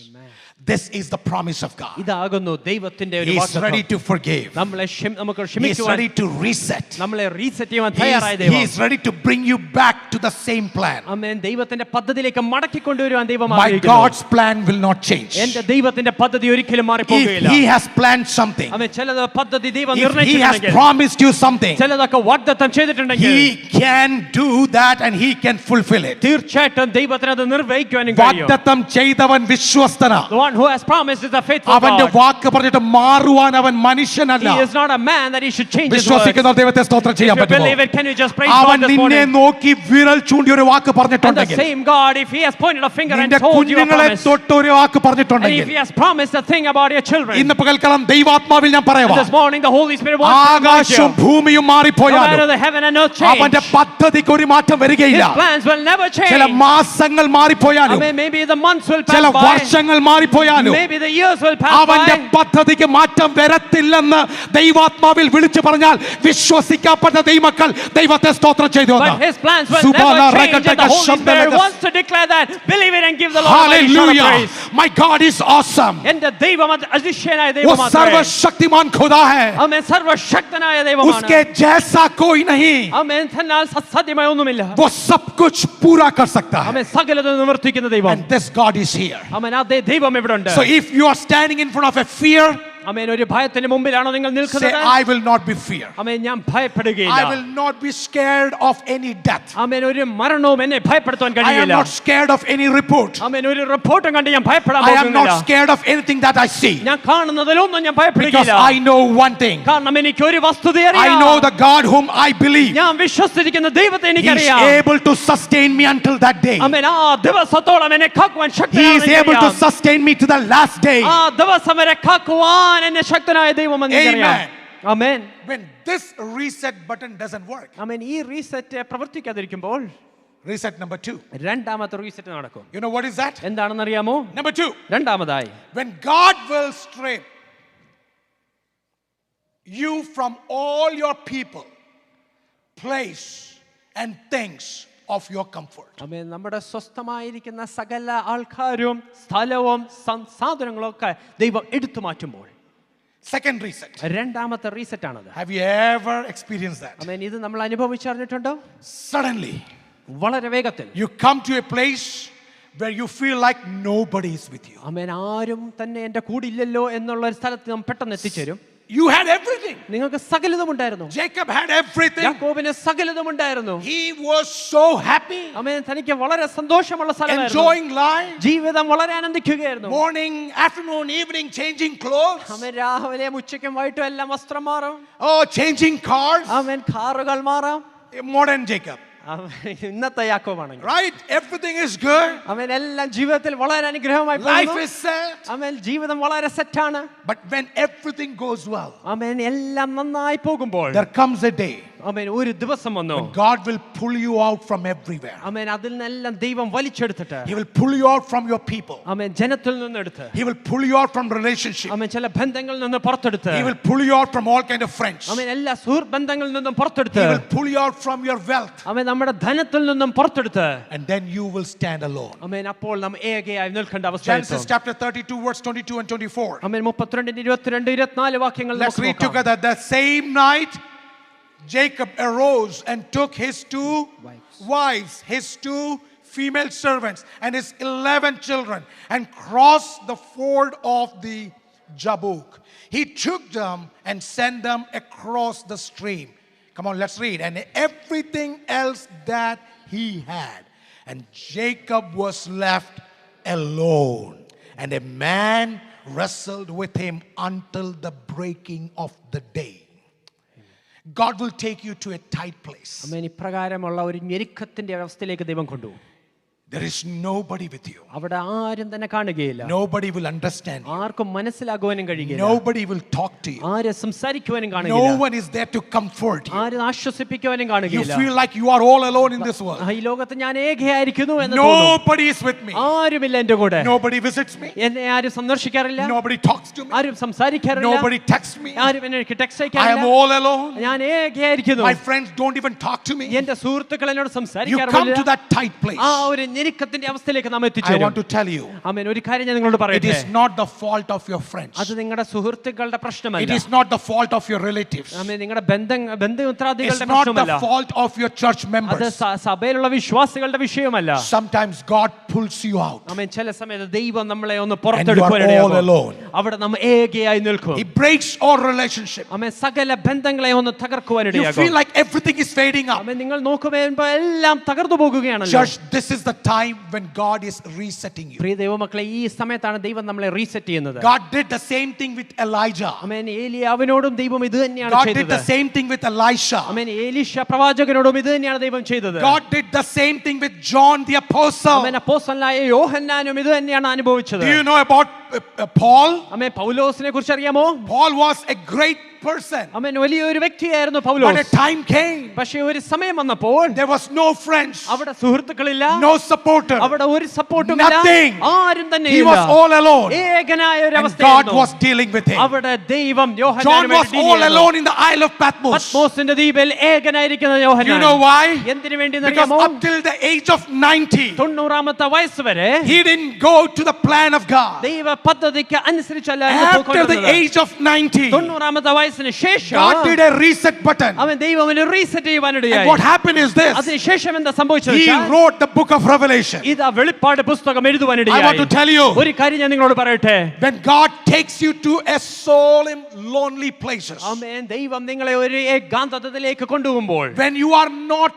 Amen. This is the promise of God. ഇതാകുന്നു ദൈവത്തിന്റെ ഒരു He is വാഗ്ദത്തം. ready to forgive. നമുക്ക് He is ക്ഷമിക്കുവാൻ, ready to reset. നമ്മളെ reset ചെയ്യാൻ He തയ്യാറായ is ദൈവം. ready to bring you back to the same plan. ആമേൻ. ദൈവത്തിന്റെ പദ്ധതിയിലേക്ക് മടക്കി കൊണ്ടുവരുവാൻ ദൈവം My ആഗ്രഹിക്കുന്നു. God's plan will not change. എന്റെ ദൈവത്തിന്റെ പദ്ധതി ഒരിക്കലും If മാറിപ്പോകുകയില്ല. He has planned something, ആമേൻ. ചിലത് പദ്ധതി ദൈവം if He has നിർണയിച്ചിട്ടുണ്ടെങ്കിൽ, promised you something, ചിലതൊക്കെ വാഗ്ദത്തം ചെയ്തിട്ടുണ്ടെങ്കിൽ, He can do that and He can fulfill it. തീർച്ചയായിട്ടും ദൈവത്തിന് അത് നിർവഹിക്കുവാനും കഴിയും. വാഗ്ദത്തം ചെയ്തവൻ വിശ്വസ്തനാ. The one who has promised is a faithful അവന്റെ God. വാക്ക് പറഞ്ഞിട്ട് മാറുവാൻ അവൻ മനുഷ്യനല്ല. He is not a man that he should change his words. വിശ്വസിക്കുന്ന ദൈവത്തെ സ്തോത്രം ചെയ്യാൻ If you പറ്റുമോ? believe it, can you just praise അവൻ God this നിന്നെ morning? നോക്കി വിരൽ ചൂണ്ടി ഒരു വാക്ക് And the പറഞ്ഞിട്ടുണ്ടെങ്കിൽ, same God, if he has pointed a finger and നിന്റെ told you a കുഞ്ഞുങ്ങളെ promise, തൊട്ട് ഒരു വാക്ക് and പറഞ്ഞിട്ടുണ്ടെങ്കിൽ, if he has promised a thing about your children, ഇന്ന് പകൽക്കാലം ദൈവാത്മാവിൽ ഞാൻ and പറയാം, this morning the Holy Spirit wants to remind you, ആകാശവും ഭൂമിയും no മാറിപ്പോയാലും matter the heaven and earth change, അവന്റെ പദ്ധതിക്ക് ഒരു മാറ്റം his വരികയില്ല. plans will never change. ചില മാസങ്ങൾ I മാറിപ്പോയാലും, mean, maybe the months will ചില pass by, വർഷങ്ങൾ മാറിപ്പോയാലും, maybe the years will pass അവന്റെ by, പദ്ധതിക്ക് മാറ്റം വരത്തില്ലെന്ന് ദൈവാത്മാവിൽ വിളിച്ചു പറഞ്ഞാൽ വിശ്വസിക്കപ്പെട്ട ദൈവമക്കൾ ദൈവത്തെ സ്തോത്രം ചെയ്തു. but his plans will never change, and the Holy Spirit wants to declare that. Believe it and give the Lord a mighty shout of Hallelujah. praise. My God is awesome. എന്റെ ദൈവം അതിശയനായ वो ദൈവമാണ്. सर्वशक्तिमान खुदा है. ആമേൻ. സർവശക്തനായ ദൈവമാണ്. उसके जैसा कोई नहीं. ആമേൻ. തന്നാൽ അസാധ്യമായ ഒന്നുമില്ല. वो सब कुछ पूरा कर सकता है. ആമേൻ. സകലതും നിവർത്തിക്കുന്ന ദൈവം. And this God is here. ആമേൻ. അതേ ദൈവം ഇവിടെ ഉണ്ട്. So if you are standing in front of a fear, ആമേൻ. ഒരു ഭയത്തിന്റെ മുമ്പിലാണോ നിങ്ങൾ say, നിൽക്കുന്നത്? I will not be fear. ആമേൻ. ഞാൻ ഭയപ്പെടുകയില്ല. I will not be scared of any death. ആമേൻ. ഒരു മരണവും എന്നെ ഭയപ്പെടുത്താൻ I am കഴിയില്ല. not scared of any report. ആമേൻ. ഒരു റിപ്പോർട്ടും കണ്ട് ഞാൻ ഭയപ്പെടാൻ I am പോകുന്നില്ല. not scared of anything that I see. ഞാൻ കാണുന്നതിലൊന്നും ഞാൻ Because ഭയപ്പെടുകയില്ല. I know one thing. കാരണം എനിക്ക് ഒരു വസ്തുത I അറിയാം. know the God whom I believe. ഞാൻ വിശ്വസിച്ചിരിക്കുന്ന ദൈവത്തെ He is എനിക്കറിയാം. able to sustain me until that day. ആമേൻ. ആ ദിവസത്തോളം എന്നെ കാക്കുവാൻ He is ശക്തനാണ് able to എനിക്കറിയാം. sustain me to the last day. ആ ദിവസം വരെ കാക്കുവാൻ എന്നെ ശക്തനായ ദൈവമെന്ന് എനിക്കറിയാം. Amen. Amen. When this reset button doesn't work, ആമേൻ. ഈ റീസെറ്റ് പ്രവർത്തിക്കാതിരിക്കുമ്പോൾ reset number 2. രണ്ടാമത്തെ റീസെറ്റ് നടക്കും. You know what is that? എന്താണെന്ന് അറിയാമോ? Number 2. രണ്ടാമതായി, When God will strip you from all your people, place, and things of your comfort. ആമേൻ. നമ്മുടെ സ്വസ്ഥമായിരിക്കുന്ന സകല ആൾക്കാരും സ്ഥലവും സാധനങ്ങളും ഒക്കെ ദൈവം എടുത്തു മാറ്റുമ്പോൾ Second reset. രണ്ടാമത്തെ റീസെറ്റ് ആണത്. Have you ever experienced that? ആമേൻ. ഇത് നമ്മൾ അനുഭവിച്ചറിഞ്ഞിട്ടുണ്ടോ? Suddenly, വളരെ വേഗത്തിൽ you come to a place where you feel like nobody is with you. ആമേൻ. ആരും തന്നെ എൻ്റെ കൂടില്ലല്ലോ എന്നുള്ള ഒരു സ്ഥലത്ത് നാം പെട്ടെന്ന് എത്തിച്ചേരും. You had everything. നിങ്ങൾക്ക് സകലതും ഉണ്ടായിരുന്നു. Jacob had everything. യാക്കോബിന് സകലതും ഉണ്ടായിരുന്നു. He was so happy, ആമേൻ. തനിക്ക് വളരെ സന്തോഷമുള്ള സ്ഥലമായിരുന്നു. enjoying life. ജീവിതം വളരെ ആനന്ദിക്കുകയായിരുന്നു. Morning, afternoon, evening, changing clothes. ആമേൻ. രാവിലെയും ഉച്ചയ്ക്കും വൈകിട്ടും എല്ലാം വസ്ത്രം മാറും. Oh, changing cars. ആമേൻ. കാറുകൾ മാറാം. Modern Jacob. ഇന്നത്തെ യാക്കോബാണെങ്കിൽ Right? Everything is good. ആമേൻ. എല്ലാം ജീവിതത്തിൽ വളരെ അനുഗ്രഹമായി Life പോകുന്നു. is set. ആമേൻ. ജീവിതം വളരെ സെറ്റാണ്. But when everything goes well, ആമേൻ. എല്ലാം നന്നായി പോകുമ്പോൾ there comes a day ആമേൻ. ഒരു ദിവസം വന്നു. when God will pull you out from everywhere. ആമേൻ. അതിൽ നിന്നെല്ലാം ദൈവം വലിച്ചെടുത്തിട്ട് He will pull you out from your people. ആമേൻ. ജനത്തിൽ നിന്ന് എടുത്ത് He will pull you out from relationship. ആമേൻ. ചില ബന്ധങ്ങളിൽ നിന്ന് പുറത്തെടുത്ത് He will pull you out from all kind of friends. ആമേൻ. എല്ലാ സുഹൃത്ത് ബന്ധങ്ങളിൽ നിന്നും പുറത്തെടുത്ത് He will pull you out from your wealth. ആമേൻ. നമ്മുടെ ധനത്തിൽ നിന്നും പുറത്തെടുത്ത് And then you will stand alone. ആമേൻ. അപ്പോൾ നാം ഏകയായി നിൽക്കേണ്ട അവസ്ഥ. Genesis chapter 32 verse 22 and 24. ആമേൻ. 32, 22, 24 വാക്യങ്ങൾ Let's നമുക്ക് read നോക്കാം. together. The same night Jacob arose and took his two wives, his two female servants, and his 11 children, and crossed the ford of the Jabbok. He took them and sent them across the stream. Come on, let's read. And everything else that he had. And Jacob was left alone. And a man wrestled with him until the breaking of the day. God will take you to a tight place. ആമേൻ. ഇപ്രകാരമുള്ള ഒരു ഞെരുക്കത്തിന്റെ അവസ്ഥയിലേക്ക് ദൈവം കൊണ്ടുപോകും. there is nobody with you. അവിടെ ആരും തന്നെ കാണുകയില്ല. Nobody will understand you. ആർക്കും മനസ്സിലാകുവാനും കഴിയില്ല. Nobody will talk to you. ആരും സംസാരിക്കുവാനും No കാണുകയില്ല. one is there to comfort you. ആരും ആശ്വസിപ്പിക്കുവാനും You കാണുകയില്ല. feel like you are all alone in this world. ഈ ലോകത്ത് ഞാൻ ഏകയായിരിക്കുന്നു എന്ന് തോന്നുന്നു. Nobody is with me. ആരുമില്ല എന്റെ കൂടെ. Nobody visits me. എന്നെ ആരും സന്ദർശിക്കാറില്ല. Nobody talks to me. ആരും സംസാരിക്കാറില്ല. Nobody texts me. ആരും എനിക്ക് text I am അയക്കാറില്ല. all alone. ഞാൻ ഏകയായിരിക്കുന്നു. My friends don't even talk to me. എന്റെ സുഹൃത്തുക്കൾ എന്നോട് You come സംസാരിക്കാറില്ല. to that tight place. ആ ഒരു ഞെരുക്കത്തിന്റെ അവസ്ഥയിലേക്ക് നാം I എത്തിച്ചേരും. want to tell you, ആമേൻ. ഒരു കാര്യം ഞാൻ നിങ്ങളോട് it പറയട്ടെ. is not the fault of your friends. അത് നിങ്ങളുടെ സുഹൃത്തുക്കളുടെ It പ്രശ്നമല്ല. is not the fault of your relatives. ആമേൻ. നിങ്ങളുടെ It's ബന്ധുമിത്രാദികളുടെ not പ്രശ്നമല്ല. the fault of your church അത് members. സഭയിലുള്ള വിശ്വാസികളുടെ വിഷയമല്ല. Sometimes God pulls you out. ആമേൻ. ചില സമയത്ത് ദൈവം നമ്മളെ ഒന്ന് And you are all പുറത്തെടുക്കുവാനിടയാകും. alone. അവിടെ നാം ഏകയായി നിൽക്കും. He breaks all relationship. ആമേൻ. സകല ബന്ധങ്ങളെ ഒന്ന് You തകർക്കുവാനിടയാകും. feel like everything is fading up. ആമേൻ. നിങ്ങൾ നോക്കുമ്പോൾ എല്ലാം തകർന്നു പോകുകയാണല്ലോ. Church, this is the time when God is resetting you. പ്രിയ ദൈവമക്കളെ, ഈ സമയത്താണ് ദൈവം നമ്മളെ റീസെറ്റ് ചെയ്യുന്നത്. God did the same thing with Elijah. ആമേൻ. ഏലിയാവിനോടും ദൈവം ഇത് തന്നെയാണ് God did ചെയ്തത്. the same thing with Elisha. ആമേൻ. എലീശ പ്രവാചകനോടും ഇത് തന്നെയാണ് ദൈവം ചെയ്തത്. God did the same thing with John the apostle. ആമേൻ. അപ്പോസ്തലനായ യോഹന്നാനും ഇത് തന്നെയാണ് അനുഭവിച്ചത്. Do you know about Paul? ആമേൻ. പൗലോസിനെ കുറിച്ച് അറിയാമോ? Paul was a great person. ആമേൻ. വലിയൊരു വ്യക്തിയായിരുന്നു But a Paulose. time came. പക്ഷേ ഒരു സമയം വന്നപ്പോൾ There was no friends, അവിടെ സുഹൃത്തുക്കളില്ല, no supporter. അവിടെ ഒരു സപ്പോർട്ടും ഇല്ല, Nothing. ആരും തന്നെ He ഇല്ല. was all alone. ഏകനായ ഒരു And God അവസ്ഥയായിരുന്നു. was dealing with him. അവിടെ ദൈവം John യോഹന്നാനുമായി was deal all ചെയ്യുന്നു. alone in the Isle of Patmos. പത്മോസിന്റെ ദ്വീപിൽ ഏകനായിരിക്കുന്ന You യോഹന്നാൻ. know why? എന്തിനു വേണ്ടി Because അറിയാമോ? up till the age of 90, 90-ാമത്തെ വയസ്സ് വരെ he didn't go to the plan of God. ദൈവ പദ്ധതിക്ക് അനുസരിച്ചല്ല After the age of 90, 90-ാമത്തെ വയസ്സിന് ശേഷം God did a reset button. അവൻ ദൈവം reset And ചെയ്യുവാനിടയായി. what happened is this. അതിനുശേഷം എന്താ സംഭവിച്ചത്? He wrote the book of Revelation. ഇതാ വെളിപ്പാട് പുസ്തകം I want to എഴുതുവാനിടയായി. tell you, ഒരു കാര്യം ഞാൻ നിങ്ങളോട് പറയട്ടെ. when God takes you to a solemn, lonely places, ആമേൻ. ദൈവം നിങ്ങളെ ഒരു ഏകാന്തതയിലേക്ക് കൊണ്ടുപോകുമ്പോൾ, when you are not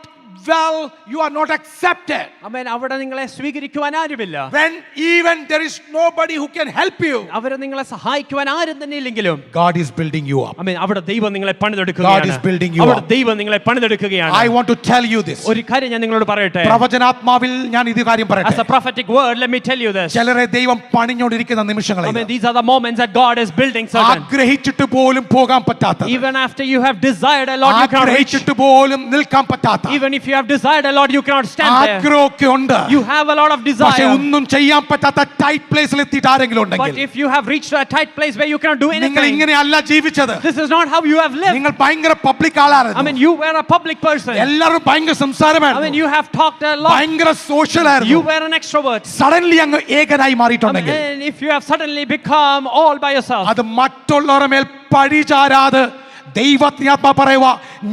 well, you are not accepted, ആമേൻ, അവിടെ നിങ്ങളെ സ്വീകരിക്കുവാൻ ആരുമില്ല, when even there is nobody who can help you, അവരെ നിങ്ങളെ സഹായിക്കുവാൻ ആരും തന്നെ ഇല്ലെങ്കിലും, God is building you up. ആമേൻ, അവിടെ ദൈവം നിങ്ങളെ God പണിതെടുക്കുകയാണ്. is building you അവിടെ up. ദൈവം നിങ്ങളെ പണിതെടുക്കുകയാണ്. I want to tell you this. ഒരു കാര്യം ഞാൻ നിങ്ങളോട് പറയട്ടെ. പ്രവചനാത്മാവിൽ ഞാൻ ഇത് കാര്യം As a പറയട്ടെ. prophetic word, let me tell you this. ചിലരെ ദൈവം പണിഞ്ഞോണ്ടിരിക്കുന്ന നിമിഷങ്ങളെ Amen. These are the moments that God is building certain. ആഗ്രഹിച്ചിട്ട് പോലും പോകാൻ പറ്റാത്ത, Even after you have desired a lot, you cannot reach. ആഗ്രഹിച്ചിട്ട് പോലും നിൽക്കാൻ പറ്റാത്ത, Even if you have desired a lot, you cannot stand there. ആഗ്രഹമൊക്കെ ഉണ്ട്. You have a lot of പക്ഷെ desire. ഒന്നും ചെയ്യാൻ പറ്റാത്ത ടൈറ്റ് പ്ലേസിൽ എത്തിയിട്ട് ആരെങ്കിലും But ഉണ്ടെങ്കിൽ, if you have reached a tight place where you cannot do നിങ്ങൾ anything, ഇങ്ങനെയല്ല ജീവിച്ചത്. this is not how you have lived. നിങ്ങൾ ഭയങ്കര പബ്ലിക് I ആളായിരുന്നു. mean, you were a public person. എല്ലാവരും ഭയങ്കര I mean, സംസാരമായിരുന്നു, you have talked a lot. ഭയങ്കര social You ആയിരുന്നു. were an extrovert. സഡൻലി അങ്ങ് ഏകനായി I mean, മാറിയിട്ടുണ്ടെങ്കിൽ, and if you have suddenly become all by yourself, അത് മറ്റുള്ളവരുടെ മേൽ പഴിചാരാതെ ദൈവത്തിനാത്മാ പറയുക,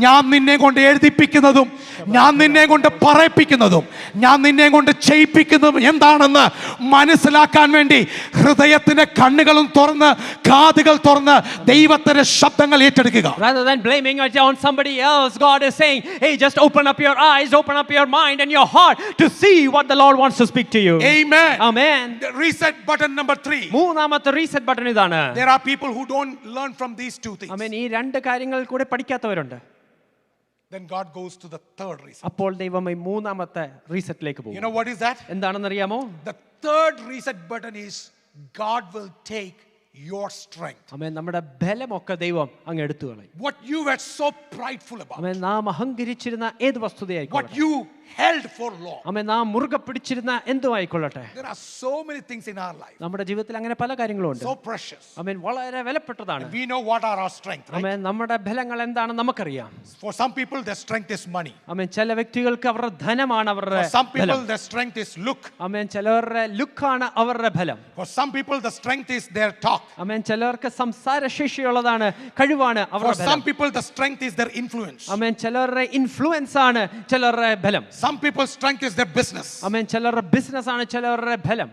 ഞാൻ നിന്നെ കൊണ്ട് എഴുതിപ്പിക്കുന്നതും ഞാൻ നിന്നെ കൊണ്ട് പറയിപ്പിക്കുന്നതും ഞാൻ നിന്നെ കൊണ്ട് ചെയ്യിപ്പിക്കുന്നതും എന്താണെന്ന് മനസ്സിലാക്കാൻ വേണ്ടി ഹൃദയത്തിന്റെ കണ്ണുകളും തുറന്ന് കാതുകൾ തുറന്ന് ദൈവത്തിന്റെ ശബ്ദങ്ങൾ ഏറ്റെടുക്കുക. rather than blaming it on somebody else, God is saying, hey, just open up your eyes, open up your mind and your heart to see what the Lord wants to speak to you. Amen. Amen. The reset button number 3. മൂന്നാമത്തെ reset button ഇതാണ്. There are people who don't learn from these two things. ആമേൻ. ഈ രണ്ട് കാര്യങ്ങൾ കൂടെ പഠിക്കാത്തവരുണ്ട്. Then God goes to the third reset. അപ്പോൾ ദൈവം ഈ മൂന്നാമത്തെ റീസെറ്റിലേക്ക് You പോകും. know what is that? എന്താണെന്ന് അറിയാമോ? The third reset button is God will take your strength. ആമേൻ. നമ്മുടെ ബലമൊക്കെ ദൈവം അങ്ങ് എടുത്തു കളയും. What you were so prideful about, ആമേൻ. നാം അഹങ്കരിച്ചിരുന്ന ഏത് what വസ്തുതയായിക്കോട്ടെ, you held for long. ആമേൻ, നാം മുറുകെ പിടിച്ചിരുന്ന എന്തുമായിക്കൊള്ളട്ടെ, There are so many things in our life, നമ്മുടെ ജീവിതത്തിൽ അങ്ങനെ പല കാര്യങ്ങളും ഉണ്ട്. so precious. ആമേൻ. വളരെ വിലപ്പെട്ടതാണ്. We know what are our strength, right? ആമേൻ. നമ്മുടെ ബലങ്ങൾ എന്താണെന്ന് നമുക്കറിയാം. For some people, their strength is money. ആമേൻ. ചില വ്യക്തികൾക്ക് അവരുടെ ധനമാണ് അവരുടെ For some people, ബലം. their strength is look. ആമേൻ. ചിലവരുടെ ലുക്കാണ് അവരുടെ ബലം. For some people, the strength is their talk. ആമേൻ. ചിലർക്ക് സംസാരശേഷിയുള്ളതാണ്, കഴിവാണ് For അവരുടെ some ബലം. people, the strength is their influence. ആമേൻ. ചിലരുടെ ഇൻഫ്ലുവൻസ് ആണ് ചിലരുടെ ബലം. Some people's strength is their business. ആമേൻ. ചിലരുടെ ബിസിനസ് ആണ് ചിലരുടെ ബലം.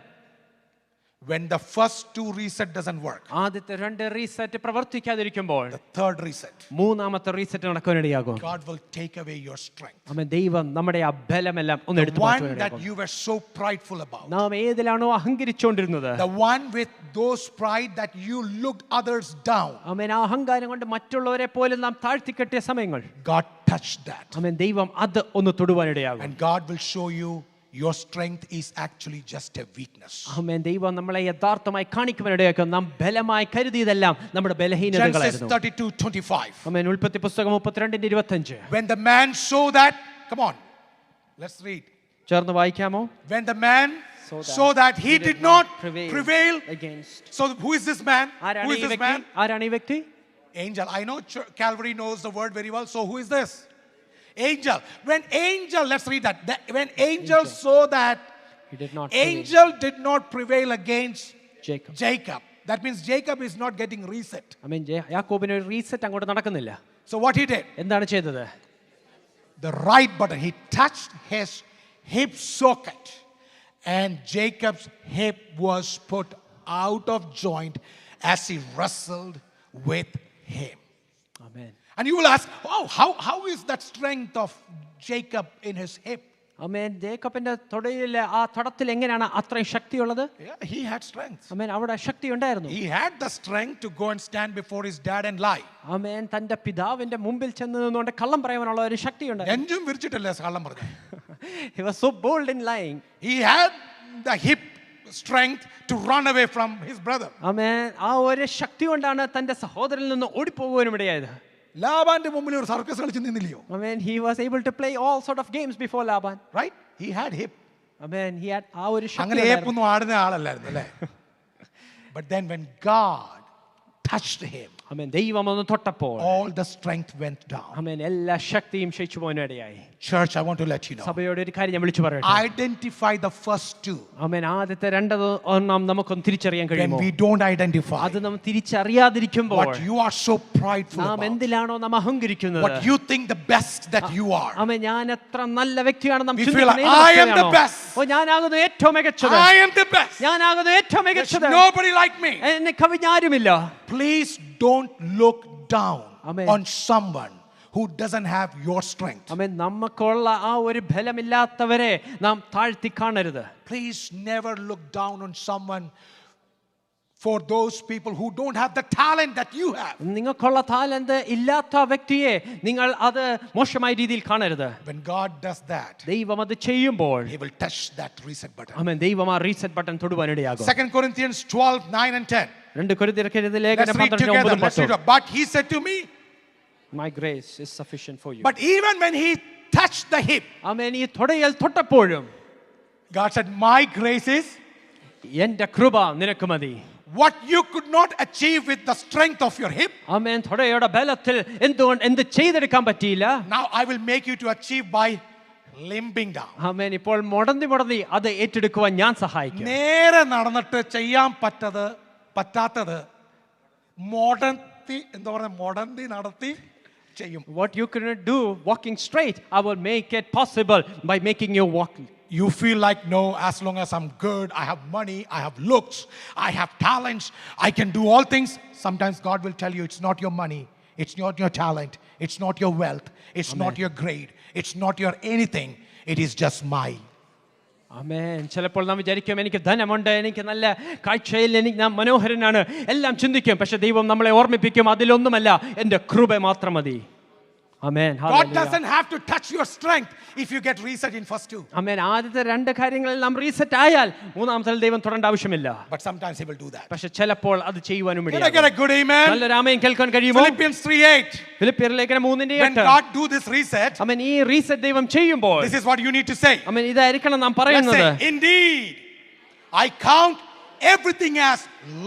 When the first two reset doesn't work, ആദ്യത്തെ രണ്ട് റീസെറ്റ് പ്രവർത്തിക്കാതിരിക്കുമ്പോൾ the third reset, മൂന്നാമത്തെ റീസെറ്റ് നടക്കാനിടയാകും. God will take away your strength. ആമേൻ. ദൈവം നമ്മുടെ ആ ബലമെല്ലാം ഒന്ന് The എടുത്തു one that മാറ്റുവാനിടയാകും. you were so prideful about, നാം ഏതിലാണോ അഹങ്കരിച്ചുകൊണ്ടിരുന്നത്, the one with those pride that you looked others down, ആമേൻ, ആ അഹങ്കാരം കൊണ്ട് മറ്റുള്ളവരെ പോലും നാം താഴ്ത്തിക്കെട്ടിയ സമയങ്ങൾ, God touched that. ആമേൻ, ദൈവം അത് ഒന്ന് തൊടുവാനിടയാകും. And God will show you your strength is actually just a weakness. ആമേൻ. ദൈവം നമ്മളെ യഥാർത്ഥമായി കാണിക്കുവാനിടയാക്കും നാം ബലമായി കരുതിയതെല്ലാം നമ്മുടെ Genesis ബലഹീനതകളായിരുന്നു. 32:25. ആമേൻ. ഉൽപ്പത്തി പുസ്തകം 32:25. When the man saw that, come on, let's read. ചേർന്ന് വായിക്കാമോ? When the man saw that he did not prevail against. So who is this man? Who is this man? ആരാണ് ഈ വ്യക്തി? Angel. I know Calvary knows the word very well. So who is this? Angel. When angel, let's read that. When angel saw that, He did not angel did not prevail against Jacob. Jacob. That means Jacob is not getting reset. ആമേൻ. യാക്കോബിന് ഒരു reset അങ്ങോട്ട് നടക്കുന്നില്ല. So what he did? എന്താണ് ചെയ്തത്? The right button. He touched his hip socket, and Jacob's hip was put out of joint as he wrestled with him. Amen. And you will ask, oh, how is that strength of Jacob in his hip? ആമേൻ. ജേക്കബിന്റെ തൊടയിലെ ആ തടത്തിൽ എങ്ങനെയാണ് അത്രയും ശക്തിയുള്ളത്? Yeah, he had strength. ആമേൻ. അവിടെ ശക്തി ഉണ്ടായിരുന്നു. He had the strength to go and stand before his dad and lie. ആമേൻ. തന്റെ പിതാവിന്റെ മുമ്പിൽ ചെന്ന് നിന്നുകൊണ്ട് കള്ളം പറയാനുള്ള ഒരു ശക്തി ഉണ്ടായിരുന്നു. നെഞ്ചും വിരിച്ചിട്ടല്ലേ കള്ളം പറഞ്ഞു. He was so bold in lying. He had the hip strength to run away from his brother. ആമേൻ. ആ ഒരു ശക്തി കൊണ്ടാണ് തന്റെ സഹോദരനിൽ നിന്ന് ഓടിപ്പോകുവാനും ഇടയായത്. ലാബാന്റെ മുമ്പിൽ ഒരു സർക്കസ് കളിച്ച് നിന്നില്ലയോ? ആമേൻ. He was able to play all sort of games before Laban. Right? He had hip. Amen. He had ആ ഒരു ശക്തി. അങ്ങനെ ഹേപ്പൊന്നും ആടുന്ന ആളല്ലായിരുന്നു അല്ലേ? But then when God touched him, ആമേൻ. ദൈവം ഒന്ന് തൊട്ടപ്പോൾ all the strength went down. ആമേൻ. എല്ലാ ശക്തിയും ക്ഷയിച്ചു പോകാനും ഇടയായി. Church, I want to let you know. സഭയോട് ഒരു കാര്യം ഞാൻ വിളിച്ചു പറയട്ടെ. Identify the first two. ആമേൻ. ആദ്യത്തെ രണ്ടെണ്ണം നമുക്കൊന്ന് തിരിച്ചറിയാൻ When കഴിയുമോ? we don't identify അത് നാം തിരിച്ചറിയാതിരിക്കുമ്പോൾ what you are so prideful നാം about, എന്തിലാണോ നാം അഹങ്കരിക്കുന്നത്, what you think the best that you are. ആമേൻ, ഞാൻ എത്ര നല്ല വ്യക്തിയാണ് നാം We feel ചിന്തിക്കുന്നത്. like, I am the best. ഓ, ഞാനാകുന്നു ഏറ്റവും മികച്ചത്, I am the best. ഞാനാകുന്നു ഏറ്റവും There's മികച്ചത്, nobody like me. എന്നെ കവിഞ്ഞാരുമില്ല. Please don't look down Amen. on someone who doesn't have your strength. ആമേൻ. നമുക്കുള്ള ആ ഒരു ബലമില്ലാത്തവരെ നാം താഴ്ത്തി കാണരുത്. Please never look down on someone for those people who don't have the talent that you have. നിങ്ങൾക്കുള്ള താലന്ത് ഇല്ലാത്ത വ്യക്തിയെ നിങ്ങൾ അത് മോശമായ രീതിയിൽ കാണരുത്. When God does that, ദൈവം അത് ചെയ്യുമ്പോൾ He will touch that reset button. ആമേൻ, ദൈവം ആ റീസെറ്റ് ബട്ടൺ തൊടുവാനിടയാകും. 2 Corinthians 12:9 and 10. 2 കൊരിന്ത്യർക്കെഴുതിയ Let's ലേഖനം read together. Let's read 12:10. it. But he said to me, My grace is sufficient for you. but even when he touched the hip, ആമേൻ. ഈ തൊടയിൽ തൊട്ടപ്പോഴും God said, my grace is എന്റെ കൃപ നിനക്ക് മതി. what you could not achieve with the strength of your hip. ആമേൻ. തൊടയുടെ ബലത്തിൽ എന്ത് ചെയ്തെടുക്കാൻ പറ്റിയില്ല, Now I will make you to achieve by limping down. ആമേൻ, ഇപ്പോൾ മുടന്തി അത് ഏറ്റെടുക്കുവാൻ ഞാൻ സഹായിക്കും. നേരെ നടന്നിട്ട് ചെയ്യാൻ പറ്റാത്തത് മോടന്തി നടത്തി ചെയ്യും. What you couldn't do walking straight, I will make it possible by making you walk. You feel like, no, as long as I'm good, I have money, I have looks, I have talents, I can do all things. Sometimes God will tell you it's not your money, it's not your talent, it's not your wealth, it's not your grade, it's not your anything, it is just mine. ആമേൻ. ചിലപ്പോൾ നാം വിചാരിക്കും എനിക്ക് ധനമുണ്ട്, എനിക്ക് നല്ല കാഴ്ചയിൽ, ഞാൻ മനോഹരനാണ്, എല്ലാം ചിന്തിക്കും. പക്ഷെ ദൈവം നമ്മളെ ഓർമ്മിപ്പിക്കും, അതിലൊന്നുമല്ല, എൻ്റെ കൃപ മാത്രം മതി. ആമേൻ. God doesn't have to touch your strength if you get reset in first two. ആമേൻ. ആദ്യത്തെ രണ്ട് കാര്യങ്ങളിൽ നാം റീസെറ്റ് ആയാൽ മൂന്നാമത്തെ ദൈവം തൊടേണ്ട ആവശ്യമില്ല. But sometimes he will do that. പക്ഷെ ചിലപ്പോൾ അത് ചെയ്യുവാനും Can I get a good amen? നല്ലൊരു ആമേൻ കേൾക്കാൻ കഴിയുമോ? Philippians 3:8. ഫിലിപ്പിയർ ലേഖനം 3:8. When God do this reset, ആമേൻ, ഈ റീസെറ്റ് ദൈവം ചെയ്യുമ്പോൾ this is what you need to say. ആമേൻ, ഇതായിരിക്കണം നാം Let's പറയുന്നത്. say, indeed, I count everything as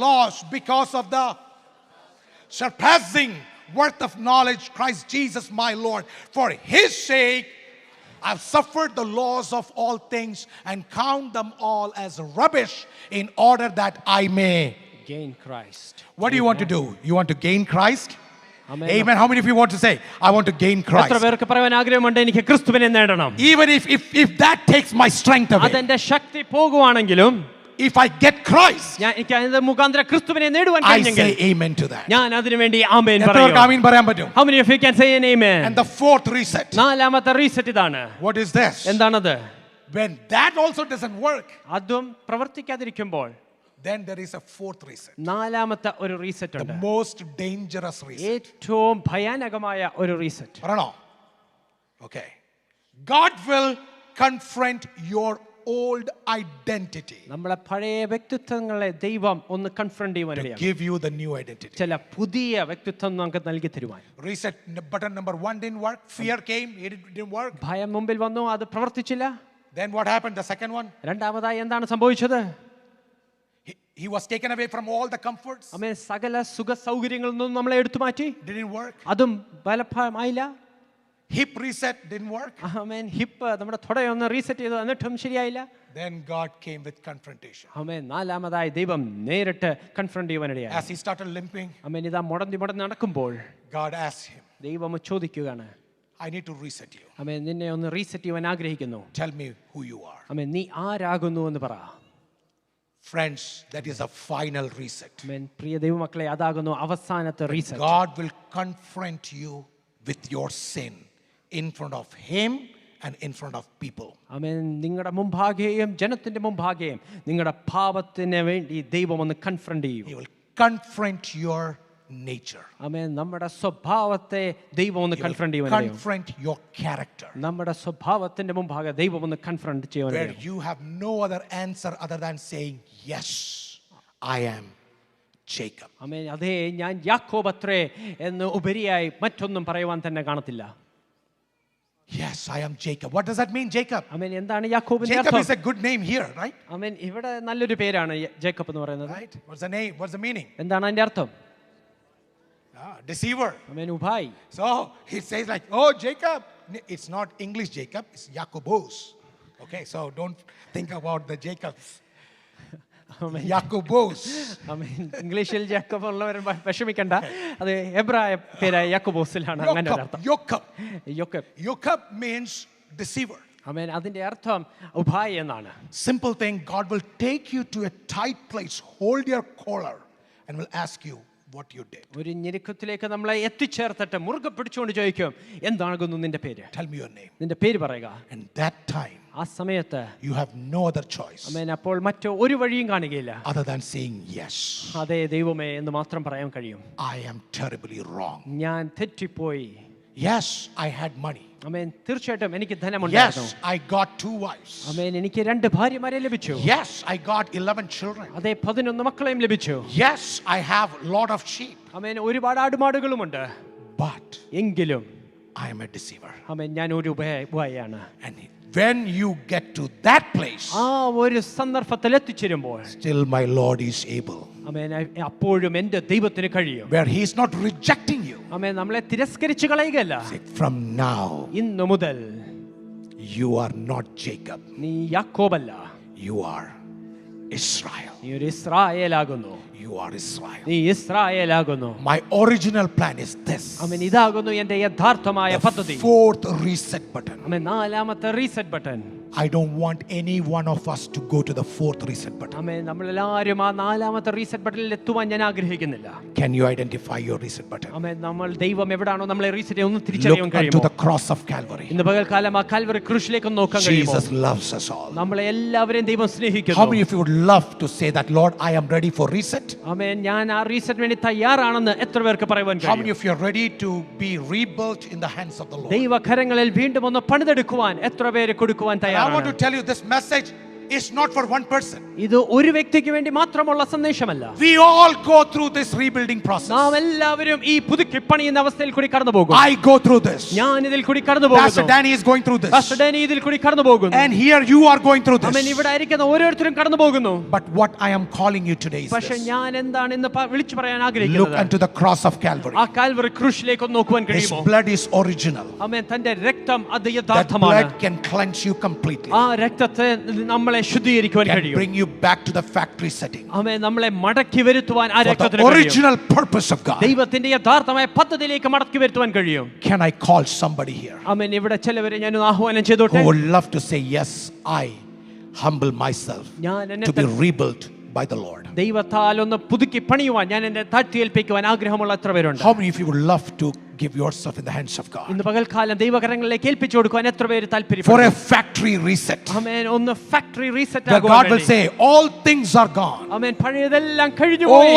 loss because of the surpassing worth of knowledge Christ Jesus my Lord. For his sake I've suffered the loss of all things and count them all as rubbish in order that I may Gain Christ. What do you want to do? You want to gain Christ? Amen. Amen. How many of you want to say, I want to gain എത്ര Christ? പേർക്ക് പറയാൻ ആഗ്രഹമുണ്ട് എനിക്ക് ക്രിസ്തുവിനെ നേടണം? Even if that takes my strength away, അതെന്റെ ശക്തി പോകുവാണെങ്കിലും if I get Christ, എനിക്ക് അതിന്റെ മുഖാന്തരം ക്രിസ്തുവിനെ നേടുവാൻ I കഴിഞ്ഞെങ്കിൽ say amen to that. ഞാൻ അതിനു വേണ്ടി ആമേൻ എത്രപേർക്ക് പറയും. ആമേൻ പറയാൻ പറ്റും? How many of you can say an amen? And the fourth reset. നാലാമത്തെ റീസെറ്റ് ഇതാണ്. What is this? എന്താണത്? When that also doesn't work, അതും പ്രവർത്തിക്കാതിരിക്കുമ്പോൾ then there is a fourth reset. നാലാമത്തെ ഒരു റീസെറ്റ് The ഉണ്ട്. most dangerous reset. ഏറ്റവും ഭയാനകമായ ഒരു റീസെറ്റ്. പറയണോ? Okay. God will confront your old identity നമ്മളെ പഴയ വ്യക്തിത്വങ്ങളെ ദൈവം ഒന്ന് confront to ചെയ്യുവാനിടയാണ്. give you the new identity. ചില പുതിയ വ്യക്തിത്വം നമുക്ക് നൽകി തരുവാൻ. Reset button number 1 didn't work. Fear came, it didn't work. ഭയം മുമ്പിൽ വന്നു, അത് പ്രവർത്തിച്ചില്ല. Then what happened? The second one, രണ്ടാമതായി എന്താണ് സംഭവിച്ചത്? he was taken away from all the comforts. ആമേൻ. സകല സുഖ സൗകര്യങ്ങളിൽ നിന്നും നമ്മളെ എടുത്തു മാറ്റി. Didn't work. അതും ഫലമായില്ല. Hip reset didn't work. Amen. Hip നമ്മുടെ തുടയൊന്ന് റീസെറ്റ് ചെയ്തു, എന്നിട്ടും ശരിയായില്ല. Then God came with confrontation. ആമേൻ. നാലാമതായി ദൈവം നേരിട്ട് കൺഫ്രണ്ട് ചെയ്യുവാനിടയായി. As he started limping, ആമേൻ. ഇതാ മുടന്തി നടക്കുമ്പോൾ God asked him, ദൈവം ചോദിക്കുകയാണ്, I need to reset you. ആമേൻ, നിന്നെ ഒന്ന് റീസെറ്റ് ചെയ്യാൻ ആഗ്രഹിക്കുന്നു. Tell me who you are. ആമേൻ. നീ ആരാകുന്നു എന്ന് പറ. Friends, that is a final reset. ആമേൻ. പ്രിയ ദൈവമക്കളെ, അതാകുന്നു അവസാനത്തെ reset. God will confront you with your sin in front of him and in front of people. ആമേൻ. നിങ്ങളുടെ മുമ്പാകെയും ജനത്തിന്റെ മുമ്പാകെയും നിങ്ങളുടെ പാപത്തിന് വേണ്ടി ദൈവം ഒന്ന് കൺഫ്രണ്ട് ചെയ്യും. He will confront your nature. ആമേൻ. നമ്മുടെ സ്വഭാവത്തെ ദൈവം ഒന്ന് He will കൺഫ്രണ്ട് ചെയ്യുവാൻ. confront your character. നമ്മുടെ സ്വഭാവത്തിന്റെ മുമ്പാകെ ദൈവം ഒന്ന് കൺഫ്രണ്ട് ചെയ്യുവാൻ. Where you have no other answer other than saying, yes, I am Jacob. ആമേൻ. അതേ, ഞാൻ യാക്കോബ് അത്രേ എന്ന് ഉപരിയായി മറ്റൊന്നും പറയുവാൻ തന്നെ കാണത്തില്ല. Yes, I am Jacob. What does that mean, Jacob? ആമേൻ. എന്താണ് യാക്കോബിന്റെ Jacob അർത്ഥം? is a good name here, right? ആമേൻ. ഇവിടെ നല്ലൊരു പേരാണ് ജേക്കബ് എന്ന് പറയുന്നത്. Right? What's the name? What's the meaning? എന്താണ് അതിന്റെ അർത്ഥം? Deceiver. Amen. ഉഭായി. So he says like, oh, Jacob. It's not English Jacob, it's Jacobos. Okay, so don't think about the Jacobs. Amen. Jacobos. ആമേൻ. ഇംഗ്ലീഷിൽ Jacob ഉള്ളവർ വിഷമിക്കണ്ട, അത് എബ്രായ പേരായ യാക്കോബോസിലാണ് അങ്ങനെ ഒരു അർത്ഥം. യോക്കബ്. Jokab means deceiver. ആമേൻ. അതിന്റെ അർത്ഥം ഉഭായി എന്നാണ്. Simple thing, God will take you to a tight place, hold your collar, and will ask you what you did. ഒരു ഞെരുക്കത്തിലേക്ക് നമ്മളെ എത്തിച്ചേർത്തിട്ട് മുറുകെ പിടിച്ചുകൊണ്ട് ചോദിക്കും, എന്താകുന്നു നിന്റെ പേര്? Tell me your name. നിന്റെ പേര് പറയുക. And that time, ആ സമയത്ത് you have no other choice ആമേൻ, അപ്പോൾ മറ്റു ഒരു വഴിയും കാണുകയില്ല. other than saying yes. അതെ ദൈവമേ എന്ന് മാത്രം പറയാൻ കഴിയും. I am terribly wrong. ഞാൻ തെറ്റിപ്പോയി. Yes, I had money. ആമേൻ. തീർച്ചയായിട്ടും എനിക്ക് ധനമുണ്ടായിരുന്നു. Yes, I got 2 wives. ആമേൻ. എനിക്ക് 2 ഭാര്യമാരെ ലഭിച്ചു. Yes, I got 11 children. അതെ 11 മക്കളെയും ലഭിച്ചു. Yes, I have a lot of sheep. ആമേൻ. ഒരുപാട് ആടുമാടുകളുമുണ്ട്. But എങ്കിലും I am a deceiver. ആമേൻ, ഞാൻ ഒരു ഉപായിയാണ്. And when you get to that place, ആ ഒരു സന്ദർഭത്തിൽ എത്തിച്ചേരുമ്പോൾ still my Lord is able. ആമേൻ, അപ്പോഴും എൻ്റെ ദൈവത്തിന് കഴിയും. Where he is not rejecting you. ആമേൻ. നമ്മളെ തിരസ്കരിച്ചു കളയുകയല്ല. Say, from now, ഇന്നു മുതൽ you are not Jacob. നീ യാക്കോബല്ല, You are Israel. നീ ഒരു ഇസ്രായേലാകുന്നു. You are Israel. നീ ഇസ്രായേലാകുന്നു. My original plan is this. ആമേൻ. ഇതാകുന്നു എൻ്റെ യഥാർത്ഥമായ The പദ്ധതി. 4th reset button. ആമേൻ. 4ാമത്തെ reset button. I don't want any one of us to go to the 4th reset button. ആമേൻ. നമ്മളെല്ലാവരും ആ 4ാമത്തെ റീസെറ്റ് ബട്ടണിൽ എത്തുവാൻ ഞാൻ ആഗ്രഹിക്കുന്നില്ല. Can you identify your reset button? ആമേൻ. നമ്മൾ ദൈവം എവിടാണോ നമ്മളെ റീസെറ്റ് ഒന്ന് Look തിരിച്ചറിയാൻ unto കഴിയുമോ? the cross of Calvary. ഇന്ന് പകൽക്കാലം ആ കാൽവറി ക്രൂശിലേക്ക് ഒന്ന് നോക്കാൻ കഴിയുമോ? Jesus loves us all. നമ്മളെ എല്ലാവരെയും ദൈവം How സ്നേഹിക്കുന്നു. many of you would love to say that, Lord, I am ready for reset? ആമേൻ. ഞാൻ ആ റീസെറ്റ് വേണ്ടി തയ്യാറാണെന്ന് എത്ര പേർക്ക് പറയുവാൻ How many കഴിയും? of you are ready to be rebuilt in the hands of the Lord? ദൈവകരങ്ങളിൽ വീണ്ടും ഒന്ന് പണിതെടുക്കുവാൻ എത്ര പേര് കൊടുക്കുവാൻ And I want to തയ്യാറാണ്? tell you, this message is not for one person. ഇത് ഒരു വ്യക്തിക്ക് വേണ്ടി മാത്രമുള്ള സന്ദേശമല്ല. We all go through this rebuilding process. നാം എല്ലാവരും ഈ പുതുക്കി പണിയുന്ന അവസ്ഥയിൽ കൂടി കടന്നു പോകും. I go through this. ഞാൻ ഇതിൽ കൂടി കടന്നു Pastor പോകുന്നു. Danny is going through this. Pastor Dani ഇതിൽ കൂടി കടന്നു പോകുന്നു. And here you are going through amen. this. ഇവിടെ ആയിരിക്കുന്ന ഓരോരുത്തരും കടന്നു പോകുന്നു. But what I am calling you today is പക്ഷെ this. ഞാൻ എന്താണ് ഇന്ന് വിളിച്ചു പറയാൻ Look ആഗ്രഹിക്കുന്നത്? unto the cross of Calvary. ആ കാൽവറി ക്രൂശിലേക്ക് ഒന്ന് നോക്കുവാൻ His കഴിയുമോ? blood is original. ആമേൻ. തന്റെ രക്തം അത് That യഥാർത്ഥമാണ്. blood can cleanse you completely. ആ രക്തത്തെ നമ്മളെ ശുദ്ധീകരിക്കുവാൻ Can കഴിയും. bring you back to the factory setting. ആമേൻ. നമ്മളെ മടക്കി വരുത്തുവാൻ ആ For the രക്തത്തിന് കഴിയും. original purpose of God. ദൈവത്തിന്റെ യഥാർത്ഥമായ പദ്ധതിയിലേക്ക് മടക്കി വരുത്തുവാൻ കഴിയും. Can I call somebody here ആമേൻ. ഇവിടെ ചിലവരെ ഞാൻ ആഹ്വാനം ചെയ്തോട്ടെ. who would love to say, yes, I humble myself ഞാൻ എന്നെ to be rebuilt by the Lord? ദൈവത്താൽ ഒന്ന് പുതുക്കി പണിയുവാൻ ഞാൻ എന്നെ താഴ്ത്തിയേൽപ്പിക്കുവാൻ ആഗ്രഹമുള്ള എത്ര പേരുണ്ട്? How many of you would love to give yourself in the hands of God. ഇന്ന് പകൽക്കാലം ദൈവകരങ്ങളിലേക്ക് ഏൽപ്പിച്ചു കൊടുക്കുവാൻ എത്ര പേര് For a താല്പര്യപ്പെടുന്നു? factory reset. ആമേൻ. ഒന്ന് ഫാക്ടറി റീസെറ്റ് Where ആകുവാൻ God will വേണ്ടി. say, all things are gone. ആമേൻ. പഴയതെല്ലാം കഴിഞ്ഞുപോയി.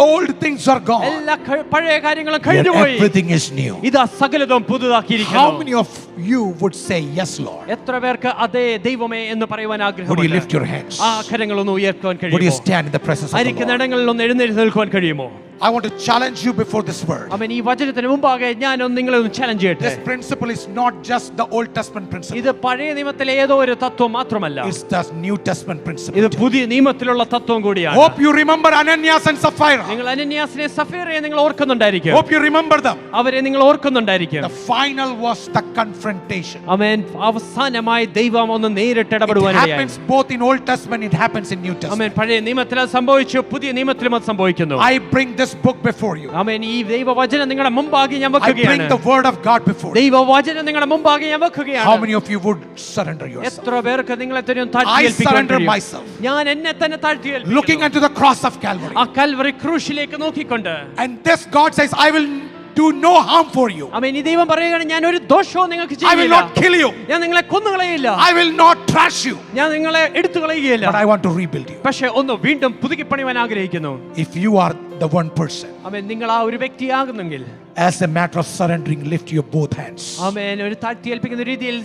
Old things are gone. എല്ലാ പഴയ കാര്യങ്ങളും Here കഴിഞ്ഞുപോയി. everything is new. ഇതാ സകലതും How പുതുതാക്കിയിരിക്കുന്നു. many of you would say, yes, Lord? എത്ര പേർക്ക് അതേ ദൈവമേ എന്ന് പറയുവാൻ Would you ആഗ്രഹമുണ്ട്? lift your hands? ആ കരങ്ങളൊന്ന് ഉയർത്തുവാൻ Would you കഴിയുമോ? stand in the presence of the ആയിരിക്കുന്ന Lord? ഇടങ്ങളിൽ ഒന്ന് എഴുന്നേറ്റ് നിൽക്കുവാൻ കഴിയുമോ? I want to challenge you before this word. അവൻ ഈ വചനത്തിന് മുമ്പാകെ ഞാൻ നിങ്ങളെ ഒന്ന് ചലഞ്ച് ചെയ്യട്ടെ. This principle is not just the Old Testament principle. ഇത് പഴയ നിയമത്തിലെ ഏതോ ഒരു തത്വം മാത്രമല്ല, It's the New Testament principle. ഇത് പുതിയ നിയമത്തിലുള്ള തത്വം കൂടിയാണ്. Hope you remember Ananias and Sapphira. നിങ്ങൾ അനന്യാസിനെ സഫീറയെ നിങ്ങൾ ഓർക്കുന്നുണ്ടായിരിക്കും. Hope you remember them. അവരെ നിങ്ങൾ ഓർക്കുന്നുണ്ടായിരിക്കും. The final was the confrontation. ആമേൻ. അവസാനമായി ദൈവം ഒന്ന് നേരിട്ട് It ഇടപെടുവാനിടയായി. happens both in Old Testament, it happens in New amen. Testament. പഴയ നിയമത്തിൽ അത് സംഭവിച്ചു, പുതിയ നിയമത്തിലും അത് സംഭവിക്കുന്നു. I bring this book before you. ആമേൻ. ഈ ദൈവവചനം നിങ്ങളുടെ മുമ്പാകെ ഞാൻ I bring വെക്കുകയാണ്. the word of God before you. ദൈവവചനം നിങ്ങളുടെ മുമ്പാകെ ഞാൻ How വെക്കുകയാണ്. many of you would surrender yourself? എത്ര പേർക്ക് നിങ്ങളെ തന്നെ I താഴ്ത്തിയേൽപ്പിക്കാൻ surrender കഴിയും? myself. ഞാൻ എന്നെ തന്നെ താഴ്ത്തിയേൽപ്പിക്കുന്നു. Looking unto the cross of Calvary. ആ കൽവറി ക്രൂശിലേക്ക് നോക്കിക്കൊണ്ട് And this God says, I will do no harm for you. ആമേൻ. ഈ ദൈവം പറയുകയാണ്, ഞാൻ ഒരു ദോഷവും നിങ്ങൾക്ക് I will ചെയ്യില്ല. not kill you. ഞാൻ നിങ്ങളെ കൊന്നുകളയില്ല. I will not trash you. ഞാൻ നിങ്ങളെ എടുത്തു കളയുകയില്ല. But I want to rebuild you. പക്ഷെ ഒന്ന് വീണ്ടും പുതുക്കി പണിയുവാൻ ആഗ്രഹിക്കുന്നു. If you are the one person, ആമേൻ. നിങ്ങൾ ആ ഒരു വ്യക്തിയാകുന്നെങ്കിൽ as a matter of surrendering, lift your both hands. ആമേൻ. ഒരു താഴ്ത്തിയേൽപ്പിക്കുന്ന രീതിയിൽ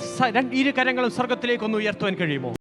ഇരു കരങ്ങളും സ്വർഗ്ഗത്തിലേക്ക് ഒന്ന് ഉയർത്തുവാൻ കഴിയുമോ?